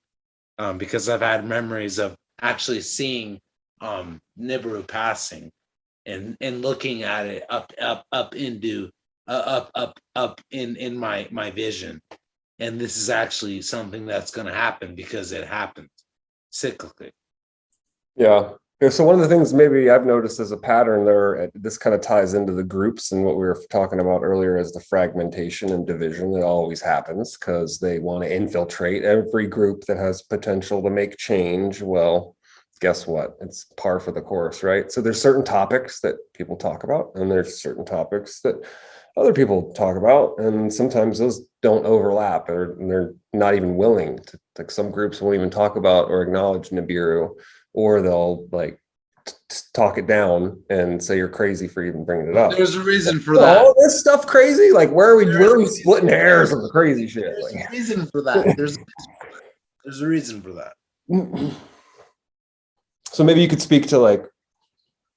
because I've had memories of actually seeing Nibiru passing, and looking at it up into up in my vision. And this is actually something that's going to happen, because it happens cyclically. Yeah. So one of the things maybe I've noticed as a pattern there, this kind of ties into the groups and what we were talking about earlier as the fragmentation and division that always happens because they want to infiltrate every group that has potential to make change. Well, guess what? It's par for the course, right? So there's certain topics that people talk about, and there's certain topics that other people talk about, and sometimes those don't overlap, or they're not even willing to. Like some groups won't even talk about or acknowledge Nibiru, or they'll like talk it down and say you're crazy for even bringing it up. There's a reason for that. All this stuff crazy. Like where are we splitting hairs on the crazy shit? There's a reason for that. There's a reason for that. So maybe you could speak to like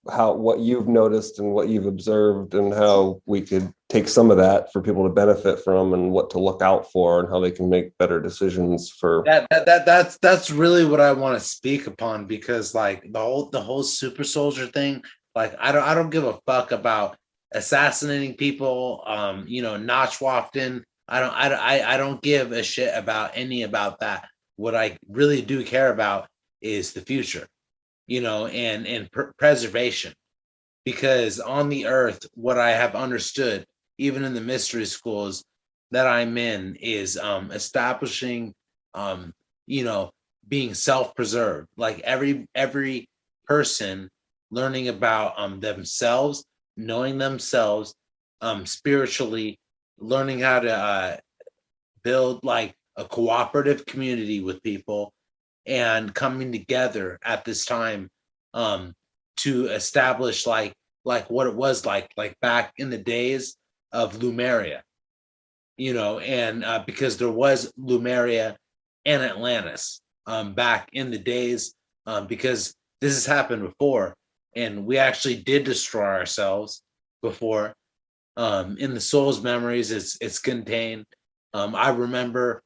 what you've noticed and what you've observed, and how we could take some of that for people to benefit from, and what to look out for, and how they can make better decisions for that's really what I want to speak upon, because like the whole super soldier thing, like I don't give a fuck about assassinating people, notch wafting. I don't give a shit about about that. What I really do care about is the future, and preservation. Because on the earth, what I have understood, even in the mystery schools that I'm in, is establishing, being self-preserved. Like every person learning about themselves, knowing themselves, spiritually, learning how to build like a cooperative community with people, and coming together at this time to establish like like what it was like back in the days of Lumeria, you know, and because there was Lumeria and Atlantis back in the days, because this has happened before, and we actually did destroy ourselves before. In the soul's memories, it's contained. I remember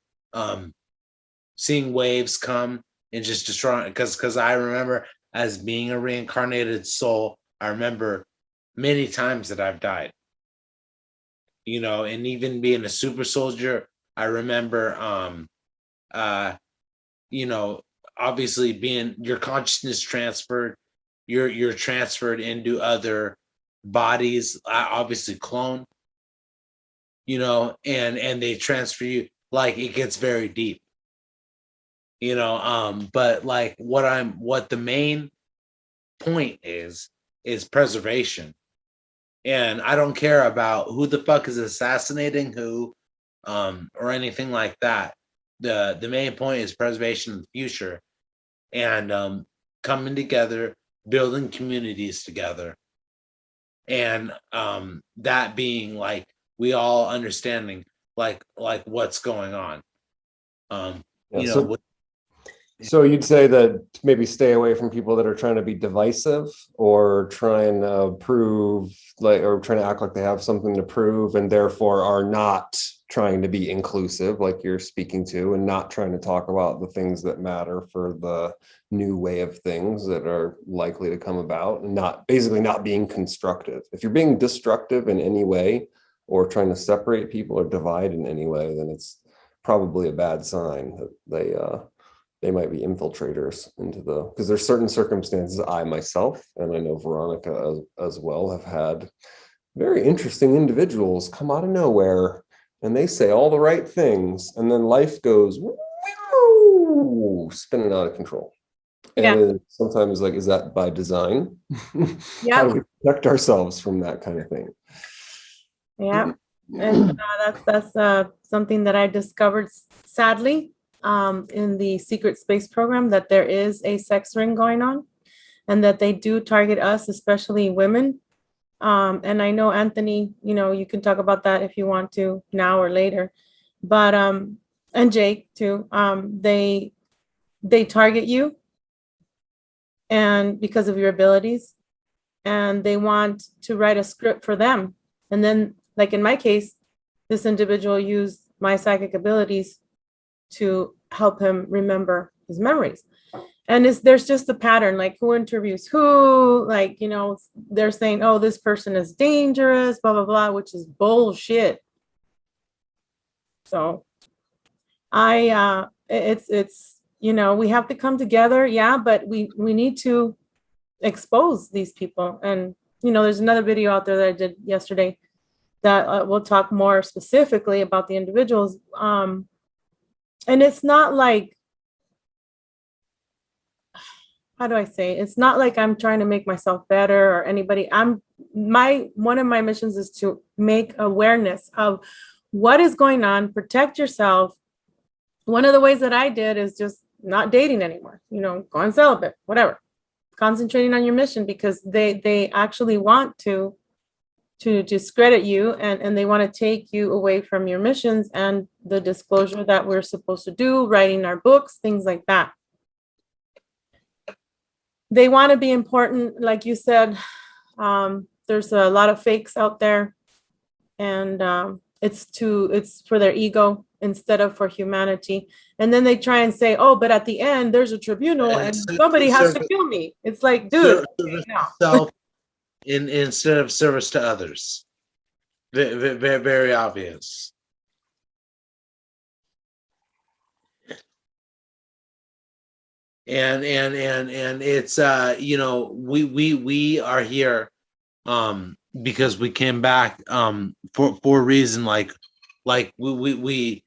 seeing waves come and just destroying, because I remember as being a reincarnated soul, I remember many times that I've died. You know, and even being a super soldier, I remember you know, obviously being your consciousness transferred, you're transferred into other bodies, obviously clone, you know, and they transfer you, like it gets very deep, you know. But like what the main point is preservation. And I don't care about who the fuck is assassinating who, or anything like that. The main point is preservation in the future, and coming together, building communities together, and that being like we all understanding like what's going on. Yeah, You know, so So you'd say that maybe stay away from people that are trying to be divisive or trying to prove like, or trying to act like they have something to prove and therefore are not trying to be inclusive like you're speaking to, and not trying to talk about the things that matter for the new way of things that are likely to come about, and not basically not being constructive. If you're being destructive in any way or trying to separate people or divide in any way, then it's probably a bad sign that they might be infiltrators into the, because there's certain circumstances I myself, and I know Veronica as well, have had very interesting individuals come out of nowhere and they say all the right things, and then life goes woo, spinning out of control. Yeah. And sometimes like, is that by design? Yeah. How do we protect ourselves from that kind of thing? Yeah. And that's something that I discovered, sadly, in the secret space program, that there is a sex ring going on, and that they do target us, especially women. And I know, Anthony, you know, you can talk about that if you want to now or later, but and Jake too. They target you, and because of your abilities, and they want to write a script for them. And then, like in my case, this individual used my psychic abilities to help him remember his memories. And there's just a pattern, like who interviews who, like, you know, they're saying, oh, this person is dangerous, blah, blah, blah, which is bullshit. So it's, you know, we have to come together. Yeah, but we need to expose these people. And, you know, there's another video out there that I did yesterday that we'll talk more specifically about the individuals. And it's not like, how do I say? It's not like I'm trying to make myself better or anybody. One of my missions is to make awareness of what is going on, protect yourself. One of the ways that I did is just not dating anymore, you know, going celibate, whatever, concentrating on your mission, because they actually want to discredit you, and they want to take you away from your missions and the disclosure that we're supposed to do, writing our books, things like that. They want to be important, like you said. There's a lot of fakes out there, and it's for their ego instead of for humanity. And then they try and say, oh, but at the end there's a tribunal and somebody has to kill me. It's like, dude, self instead of service to others. Very, very obvious. And it's you know, we are here because we came back for a reason, like we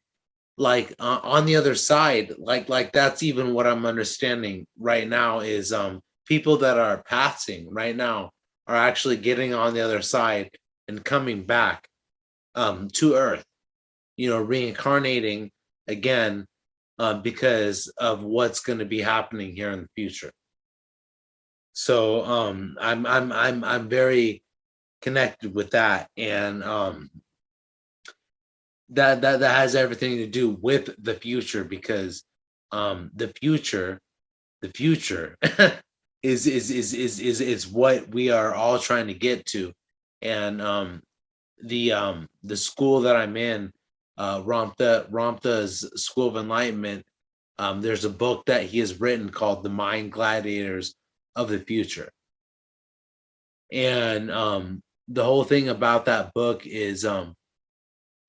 like on the other side, like that's even what I'm understanding right now is people that are passing right now are actually getting on the other side and coming back to Earth, you know, reincarnating again because of what's going to be happening here in the future. So I'm very connected with that, and that has everything to do with the future, because the future is what we are all trying to get to. And the school that I'm in, Ramtha's School of Enlightenment, there's a book that he has written called The Mind Gladiators of the Future. And the whole thing about that book is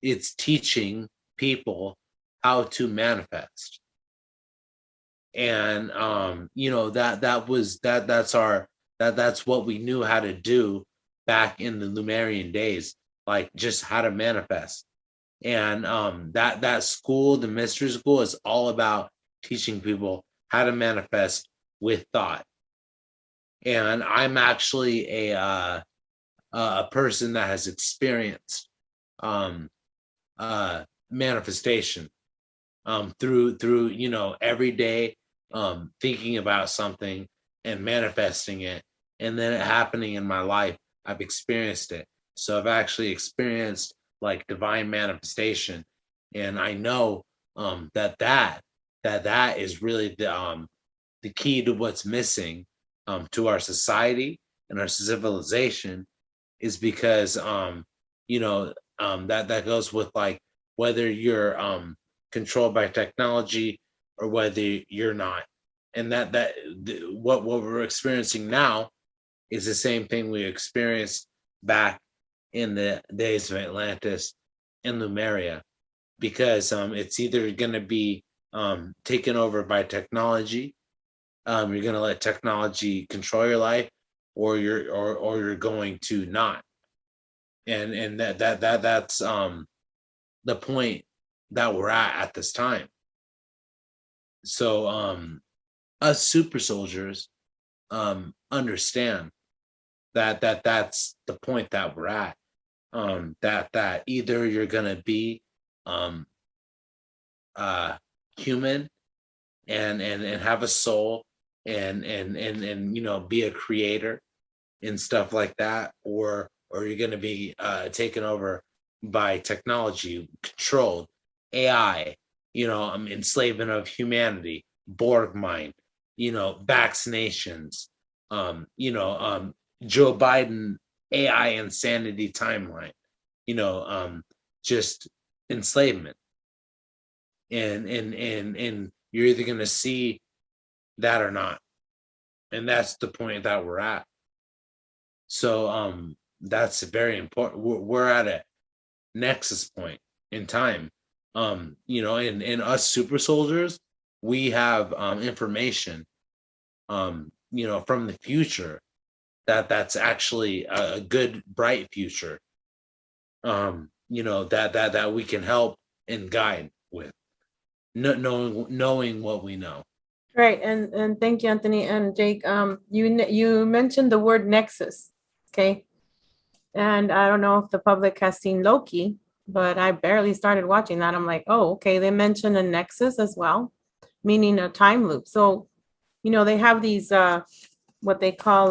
it's teaching people how to manifest. And that's what we knew how to do back in the Lemurian days, like just how to manifest. And that school, the mystery school, is all about teaching people how to manifest with thought. And I'm actually a person that has experienced manifestation through every day, thinking about something and manifesting it, and then it happening in my life. I've experienced it. So I've actually experienced like divine manifestation, and I know that is really the key to what's missing to our society and our civilization, is because that goes with like whether you're controlled by technology or whether you're not. And what we're experiencing now is the same thing we experienced back in the days of Atlantis and Lemuria, because it's either going to be taken over by technology. You're going to let technology control your life, or you're going to not. And that's the point that we're at this time. So us super soldiers understand that's the point that we're at. That either you're gonna be human and have a soul and be a creator and stuff like that, or you're gonna be taken over by technology, controlled AI, enslavement of humanity, Borg mind, vaccinations, Joe Biden AI insanity timeline, just enslavement. And you're either gonna see that or not. And that's the point that we're at. So that's very important. We're at a nexus point in time. In us super soldiers, we have information from the future that's actually a good, bright future, that we can help and guide with, knowing what we know. Right, and thank you, Anthony and Jake. You mentioned the word nexus, okay? And I don't know if the public has seen Loki, but I barely started watching that. I'm like, oh, okay. They mentioned a nexus as well, meaning a time loop. So, they have these what they call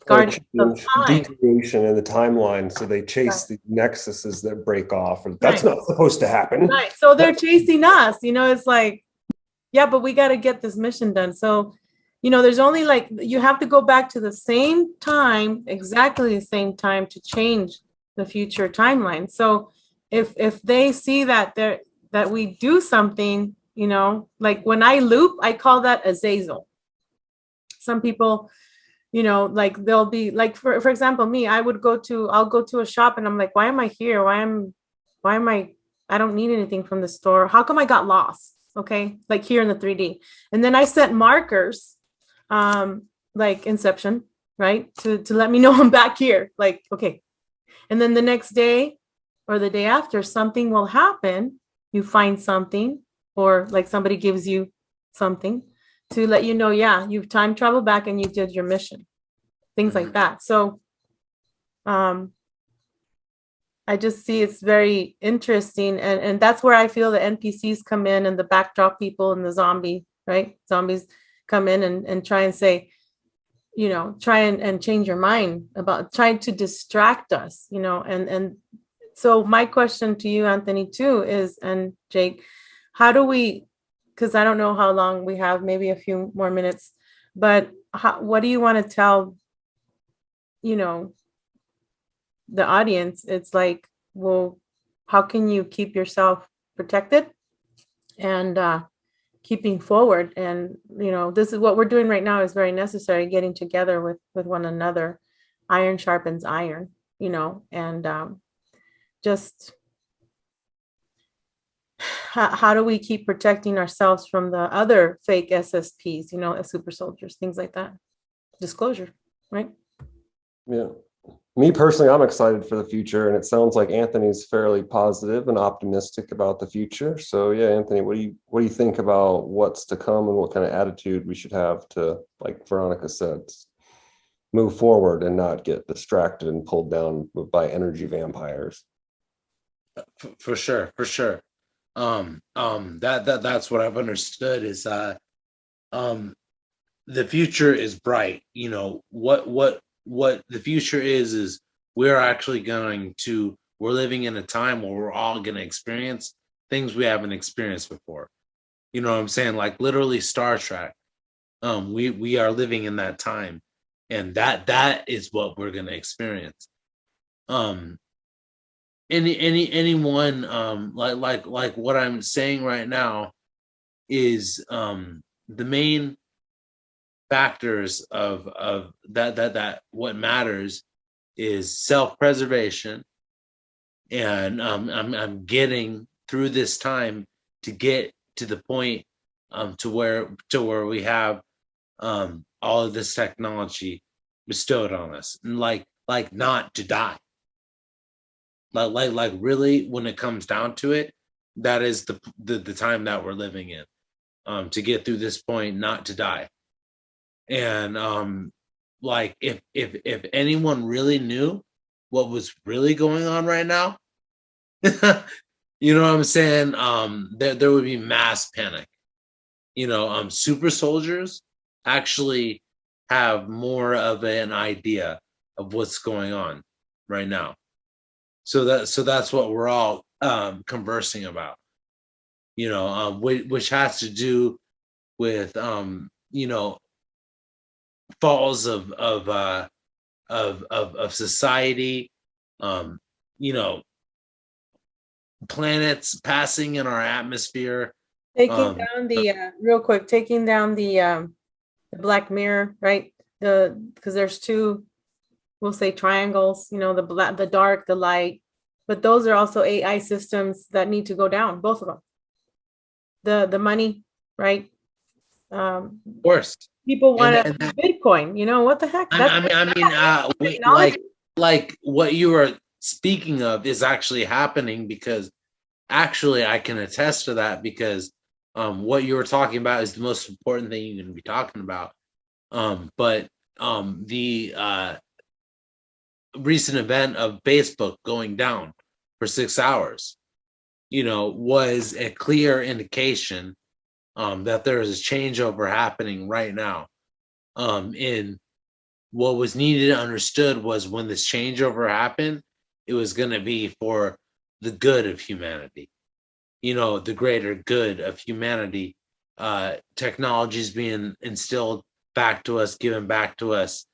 guardians of time. Deviation in the timeline, so they chase the nexuses that break off, and that's Right. not supposed to happen. Right. So they're chasing us. It's like, yeah, but we got to get this mission done. So, there's only like, you have to go back to the same time, exactly the same time, to change the future timeline. So if they see that we do something, like when I loop, I call that Azazel. Some people, like they'll be like, for example, me, I'll go to a shop and I'm like, why am I here? Why am I don't need anything from the store. How come I got lost? Okay. Like here in the 3D. And then I set markers, like Inception, right? To let me know I'm back here. Like, okay. And then the next day or the day after, something will happen. You find something, or like somebody gives you something to let you know, yeah, you've time traveled back and you did your mission. Things like that. So I just see it's very interesting. And that's where I feel the NPCs come in, and the backdrop people and the zombie, right? Zombies come in and try and say, try and change your mind about trying to distract us, and so my question to you, Anthony, too, is, and Jake, how do we, because I don't know how long we have, maybe a few more minutes, but what do you want to tell, the audience? It's like, well, how can you keep yourself protected and keeping forward? And this is what we're doing right now is very necessary, getting together with one another. Iron sharpens iron, and just how do we keep protecting ourselves from the other fake SSPs, super soldiers, things like that? Disclosure, right? Yeah. Me personally, I'm excited for the future, and it sounds like Anthony's fairly positive and optimistic about the future. So yeah, Anthony, what do you think about what's to come and what kind of attitude we should have to, like Veronica said, move forward and not get distracted and pulled down by energy vampires? For sure. That's what I've understood is the future is bright. What the future is we're actually we're living in a time where we're all going to experience things we haven't experienced before. You know what I'm saying? Like literally Star Trek. We are living in that time, and that is what we're going to experience. Anyone like what I'm saying right now is the main factors of that what matters is self-preservation, and I'm getting through this time to get to the point to where we have all of this technology bestowed on us, and like not to die. Like really, when it comes down to it, that is the time that we're living in, to get through this point, not to die. And like if anyone really knew what was really going on right now, you know what I'm saying? There would be mass panic. Super soldiers actually have more of an idea of what's going on right now. So that's what we're all conversing about, which has to do with falls of society, planets passing in our atmosphere. Taking down the real quick, taking down the Black Mirror, right? Because there's two, we'll say triangles, the dark, the light, but those are also AI systems that need to go down, both of them. The money, right? Of course. People want Bitcoin, what the heck? Like what you are speaking of is actually happening, because actually I can attest to that, because what you were talking about is the most important thing you're going to be talking about. But the recent event of Facebook going down for 6 hours, was a clear indication that there is a changeover happening right now. In what was needed and understood was, when this changeover happened, it was going to be for the good of humanity, the greater good of humanity. Technology is being instilled back to us, given back to us.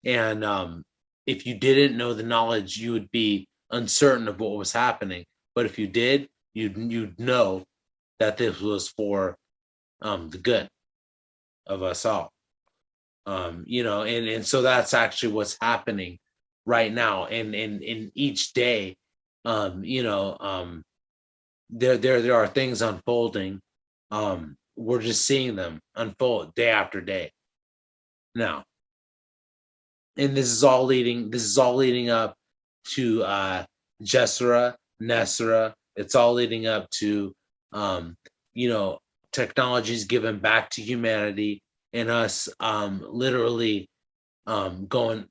And if you didn't know the knowledge, you would be uncertain of what was happening. But if you did, you'd know that this was for the good of us all. And so that's actually what's happening right now. And in each day, there are things unfolding. We're just seeing them unfold day after day now. And this is all leading up to Jessera, Nessera. It's all leading up to technologies given back to humanity, and us literally going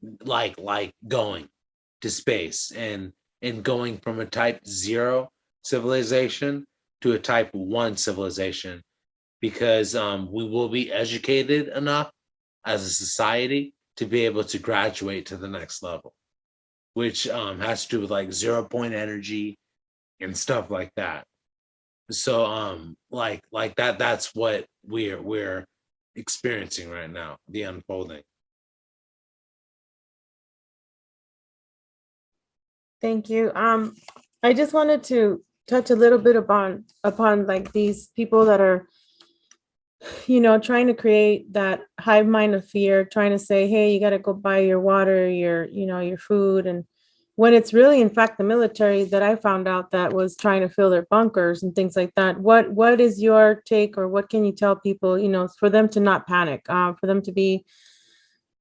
going to space, and going from a type 0 civilization to a type 1 civilization. because we will be educated enough as a society to be able to graduate to the next level, which has to do with like 0 point energy and stuff like that. So like that's what we're experiencing right now, the unfolding. Thank you. I just wanted to touch a little bit upon like these people that are, trying to create that hive mind of fear, trying to say, hey, you got to go buy your water, your food. And when it's really, in fact, the military that I found out that was trying to fill their bunkers and things like that. What is your take, or what can you tell people, for them to not panic, for them to be,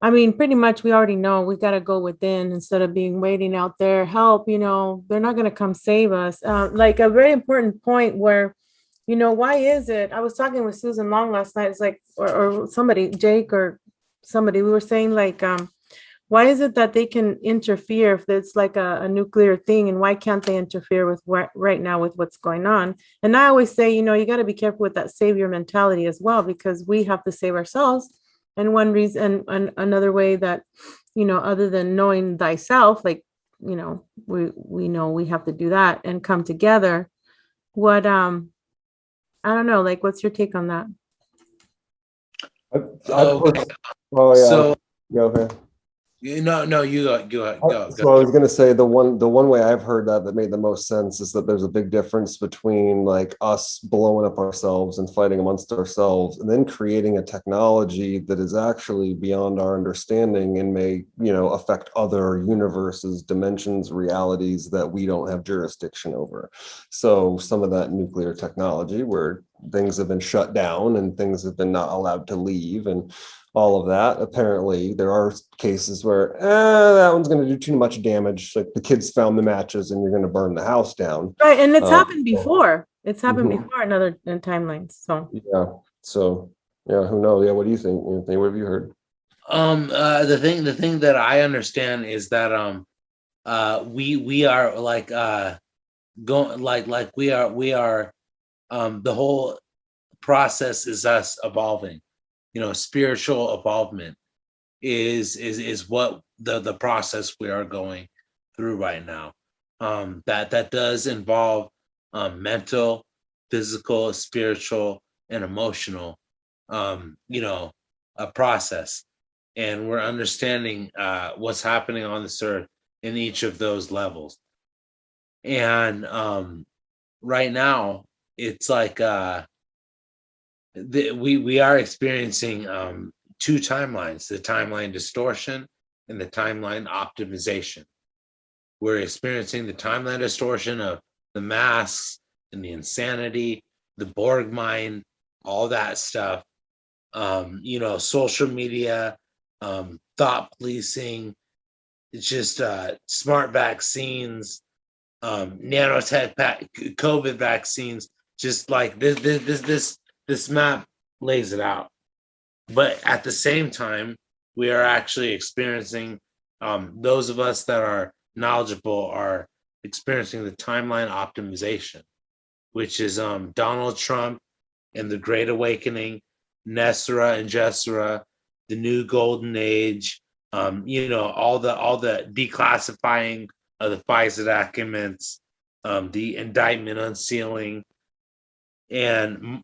I mean, pretty much we already know we got to go within instead of being waiting out there, help, they're not going to come save us. Like a very important point where, why is it? I was talking with Susan Long last night. It's like, or somebody, Jake or somebody, we were saying like, why is it that they can interfere if it's like a nuclear thing, and why can't they interfere with right now with what's going on? And I always say, you got to be careful with that savior mentality as well, because we have to save ourselves. And one reason, and another way that, other than knowing thyself, like, we know we have to do that and come together. What, I don't know, like, what's your take on that? Okay. Oh yeah. So Go ahead. no, you go. So I was going to say the one way I've heard that made the most sense is that there's a big difference between like us blowing up ourselves and fighting amongst ourselves, and then creating a technology that is actually beyond our understanding and may, affect other universes, dimensions, realities that we don't have jurisdiction over. So some of that nuclear technology where things have been shut down and things have been not allowed to leave and all of that. Apparently, there are cases where that one's going to do too much damage. Like the kids found the matches, and you're going to burn the house down. Right, and it's happened before. It's happened Mhm. before in other timelines. So Yeah. So yeah, who knows? Yeah, what do you think, Anthony? What have you heard? The thing that I understand is that we are like going like we are the whole process is us evolving. Spiritual involvement is what the process we are going through right now. That does involve mental, physical, spiritual, and emotional, a process. And we're understanding what's happening on this earth in each of those levels. And right now, it's like we are experiencing two timelines: the timeline distortion and the timeline optimization. We're experiencing the timeline distortion of the masks and the insanity, the Borg mind, all that stuff. Social media, thought policing. It's just smart vaccines, nanotech, COVID vaccines. Just like this map lays it out. But at the same time, we are actually experiencing, those of us that are knowledgeable are experiencing the timeline optimization, which is Donald Trump and the Great Awakening, Nessera and Jessera, the New Golden Age, all the declassifying of the FISA documents, the indictment unsealing, and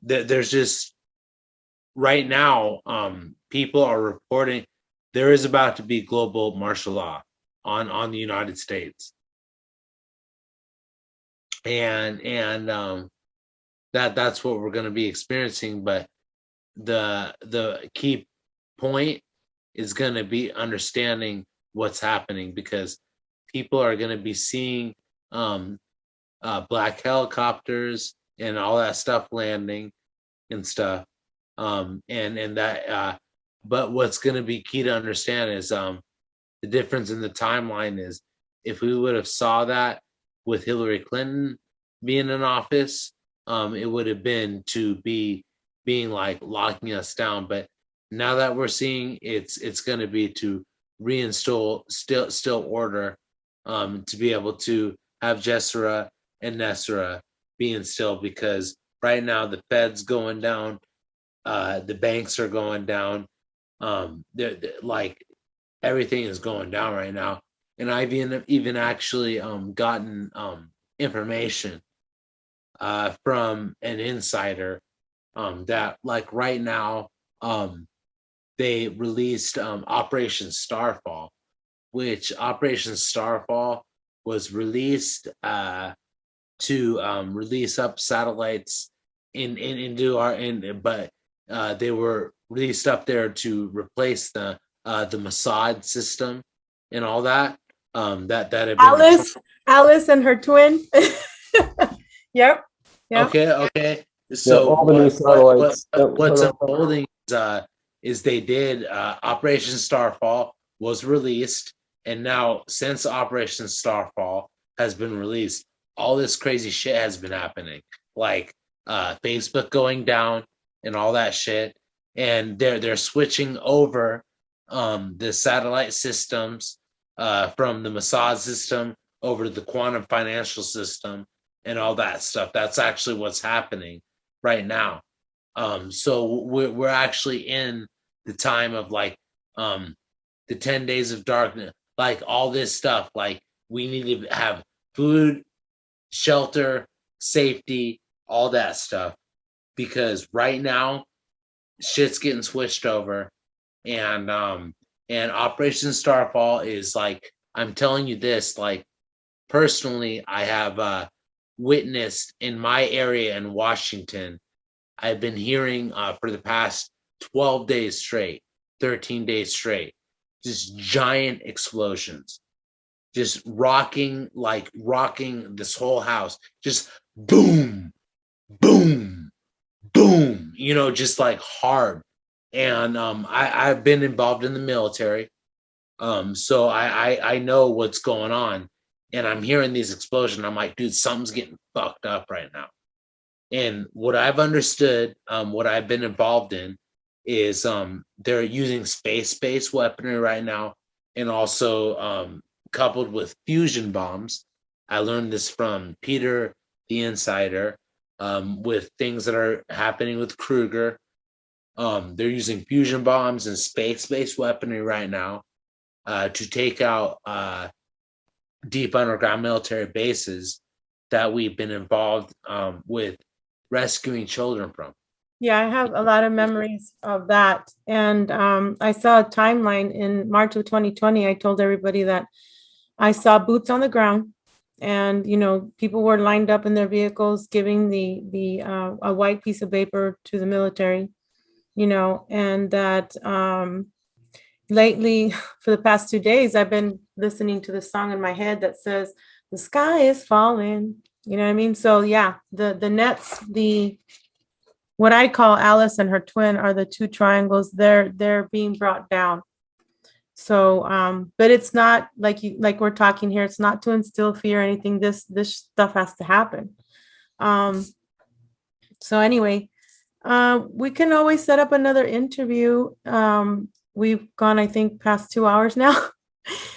there's just right now, people are reporting there is about to be global martial law on the United States, and that's what we're going to be experiencing. But the key point is going to be understanding what's happening, because people are going to be seeing black helicopters and all that stuff landing and stuff. And that but what's going to be key to understand is the difference in the timeline is, if we would have saw that with Hillary Clinton being in office, it would have been to be being like locking us down. But now that we're seeing it's going to be to reinstall still order, to be able to have Jessera and Nessera be instilled, because right now. The Fed's going down. The banks are going down. Like everything is going down right now. And I've even actually gotten information from an insider that like right now they released Operation Starfall, which Operation Starfall was released to release up satellites but they were released up there to replace the Mossad system and all that that had been Alice and her twin. Yep. Okay. Yeah, So all the new satellites. what's unfolding is they did Operation Starfall was released, and now since Operation Starfall has been released, all this crazy shit has been happening, like Facebook going down and all that shit, and they're switching over the satellite systems from the Mossad system over to the quantum financial system and all that stuff. That's actually what's happening right now. So we're actually in the time of like the 10 days of darkness, like all this stuff. Like we need to have food, shelter, safety, all that stuff, because right now shit's getting switched over, and Operation Starfall is like, I'm telling you this, like personally, I have witnessed in my area in Washington. I've been hearing for the past 12 days straight, 13 days straight, just giant explosions, just rocking this whole house, just boom, boom, boom, just like hard. And I've been involved in the military, so I know what's going on, and I'm hearing these explosions. I'm like, dude, something's getting fucked up right now. And what I've understood, what I've been involved in, is they're using space-based weaponry right now, and also coupled with fusion bombs. I learned this from Peter, the insider, with things that are happening with Kruger. They're using fusion bombs and space-based weaponry right now to take out deep underground military bases that we've been involved with rescuing children from. Yeah, I have a lot of memories of that. And I saw a timeline in March of 2020. I told everybody that I saw boots on the ground, and people were lined up in their vehicles giving the a white piece of paper to the military, and that lately for the past 2 days I've been listening to the song in my head that says the sky is falling. You know what I mean? So yeah, the nets, what I call Alice and her twin are the two triangles. They're being brought down. So, but it's not like we're talking here. It's not to instill fear or anything. This stuff has to happen. So anyway, we can always set up another interview. We've gone, I think, past 2 hours now.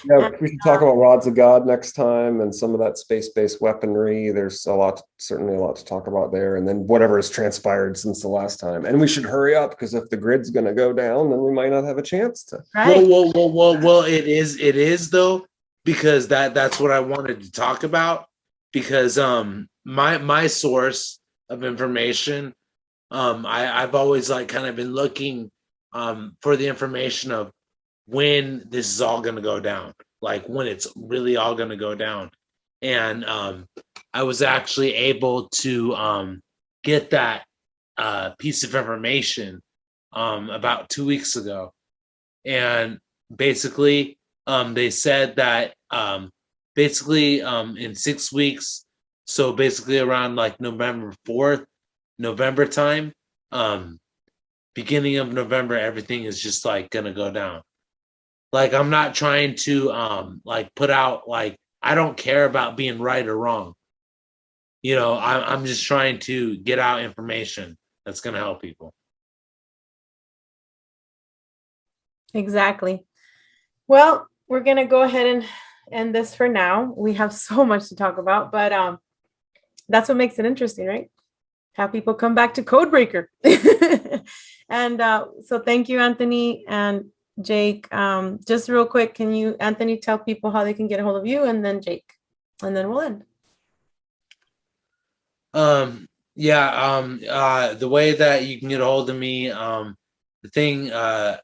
Yeah, we should talk about rods of God next time and some of that space-based weaponry. There's certainly a lot to talk about there, and then whatever has transpired since the last time. And we should hurry up, because if the grid's going to go down, then we might not have a chance to. Right. Well, it is though, because that's what I wanted to talk about, because my source of information, I've always like kind of been looking for the information of when this is all going to go down, like when it's really all going to go down. And I was actually able to get that piece of information about 2 weeks ago. And basically, they said that in 6 weeks, so basically around like November 4th, November time, beginning of November, everything is just like going to go down. Like, I'm not trying to like put out, like, I don't care about being right or wrong. I'm just trying to get out information that's going to help people. Exactly. Well, we're going to go ahead and end this for now. We have so much to talk about, but that's what makes it interesting, right? have people come back to Codebreaker. And so thank you, Anthony and Jake. Just real quick, can you, Anthony, tell people how they can get a hold of you, and then Jake, and then we'll end. The way that you can get a hold of me, the thing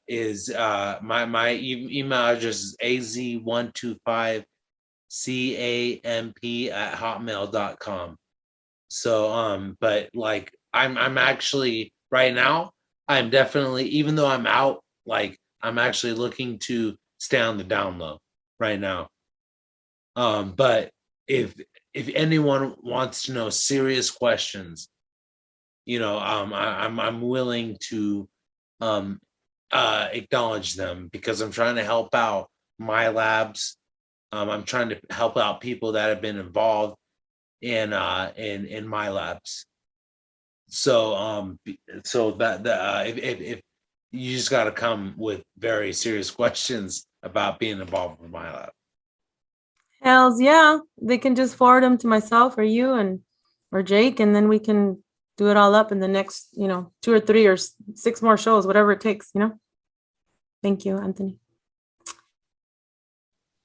is my email address is az125camp@hotmail.com. So but like I'm actually right now, I'm definitely, even though I'm out, like I'm actually looking to stay on the down low right now. But if anyone wants to know serious questions, you know, I'm willing to acknowledge them, because I'm trying to help out my labs. I'm trying to help out people that have been involved in my labs. So if you just got to come with very serious questions about being involved with my lab. Hells yeah, they can just forward them to myself or you or Jake, and then we can do it all up in the next, 2 or 3 or 6 more shows, whatever it takes, Thank you, Anthony.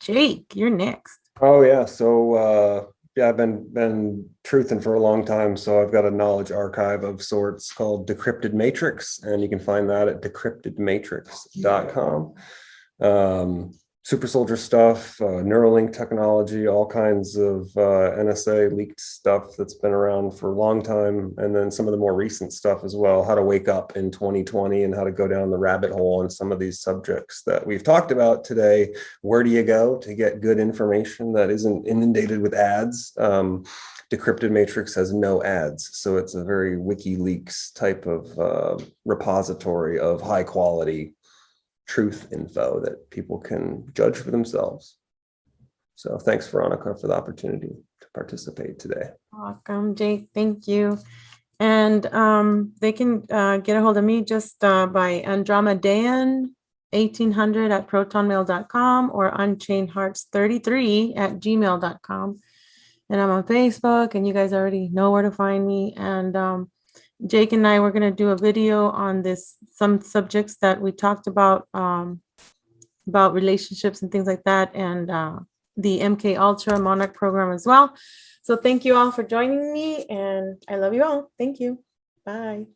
Jake, you're next. Oh yeah. So I've been truthing for a long time. So I've got a knowledge archive of sorts called Decrypted Matrix, and you can find that at decryptedmatrix.com. Super soldier stuff, Neuralink technology, all kinds of NSA leaked stuff that's been around for a long time. And then some of the more recent stuff as well, how to wake up in 2020 and how to go down the rabbit hole on some of these subjects that we've talked about today. Where do you go to get good information that isn't inundated with ads? Decrypted Matrix has no ads. So it's a very WikiLeaks type of repository of high quality truth info that people can judge for themselves. So thanks, Veronica, for the opportunity to participate today. Welcome, Jake. Thank you. And they can get a hold of me just by andromedan1800@protonmail.com or unchainedhearts33@gmail.com. And I'm on Facebook, and you guys already know where to find me. And Jake and I were going to do a video on some subjects that we talked about relationships and things like that, and the MK Ultra Monarch program as well. So thank you all for joining me, and I love you all. Thank you. Bye.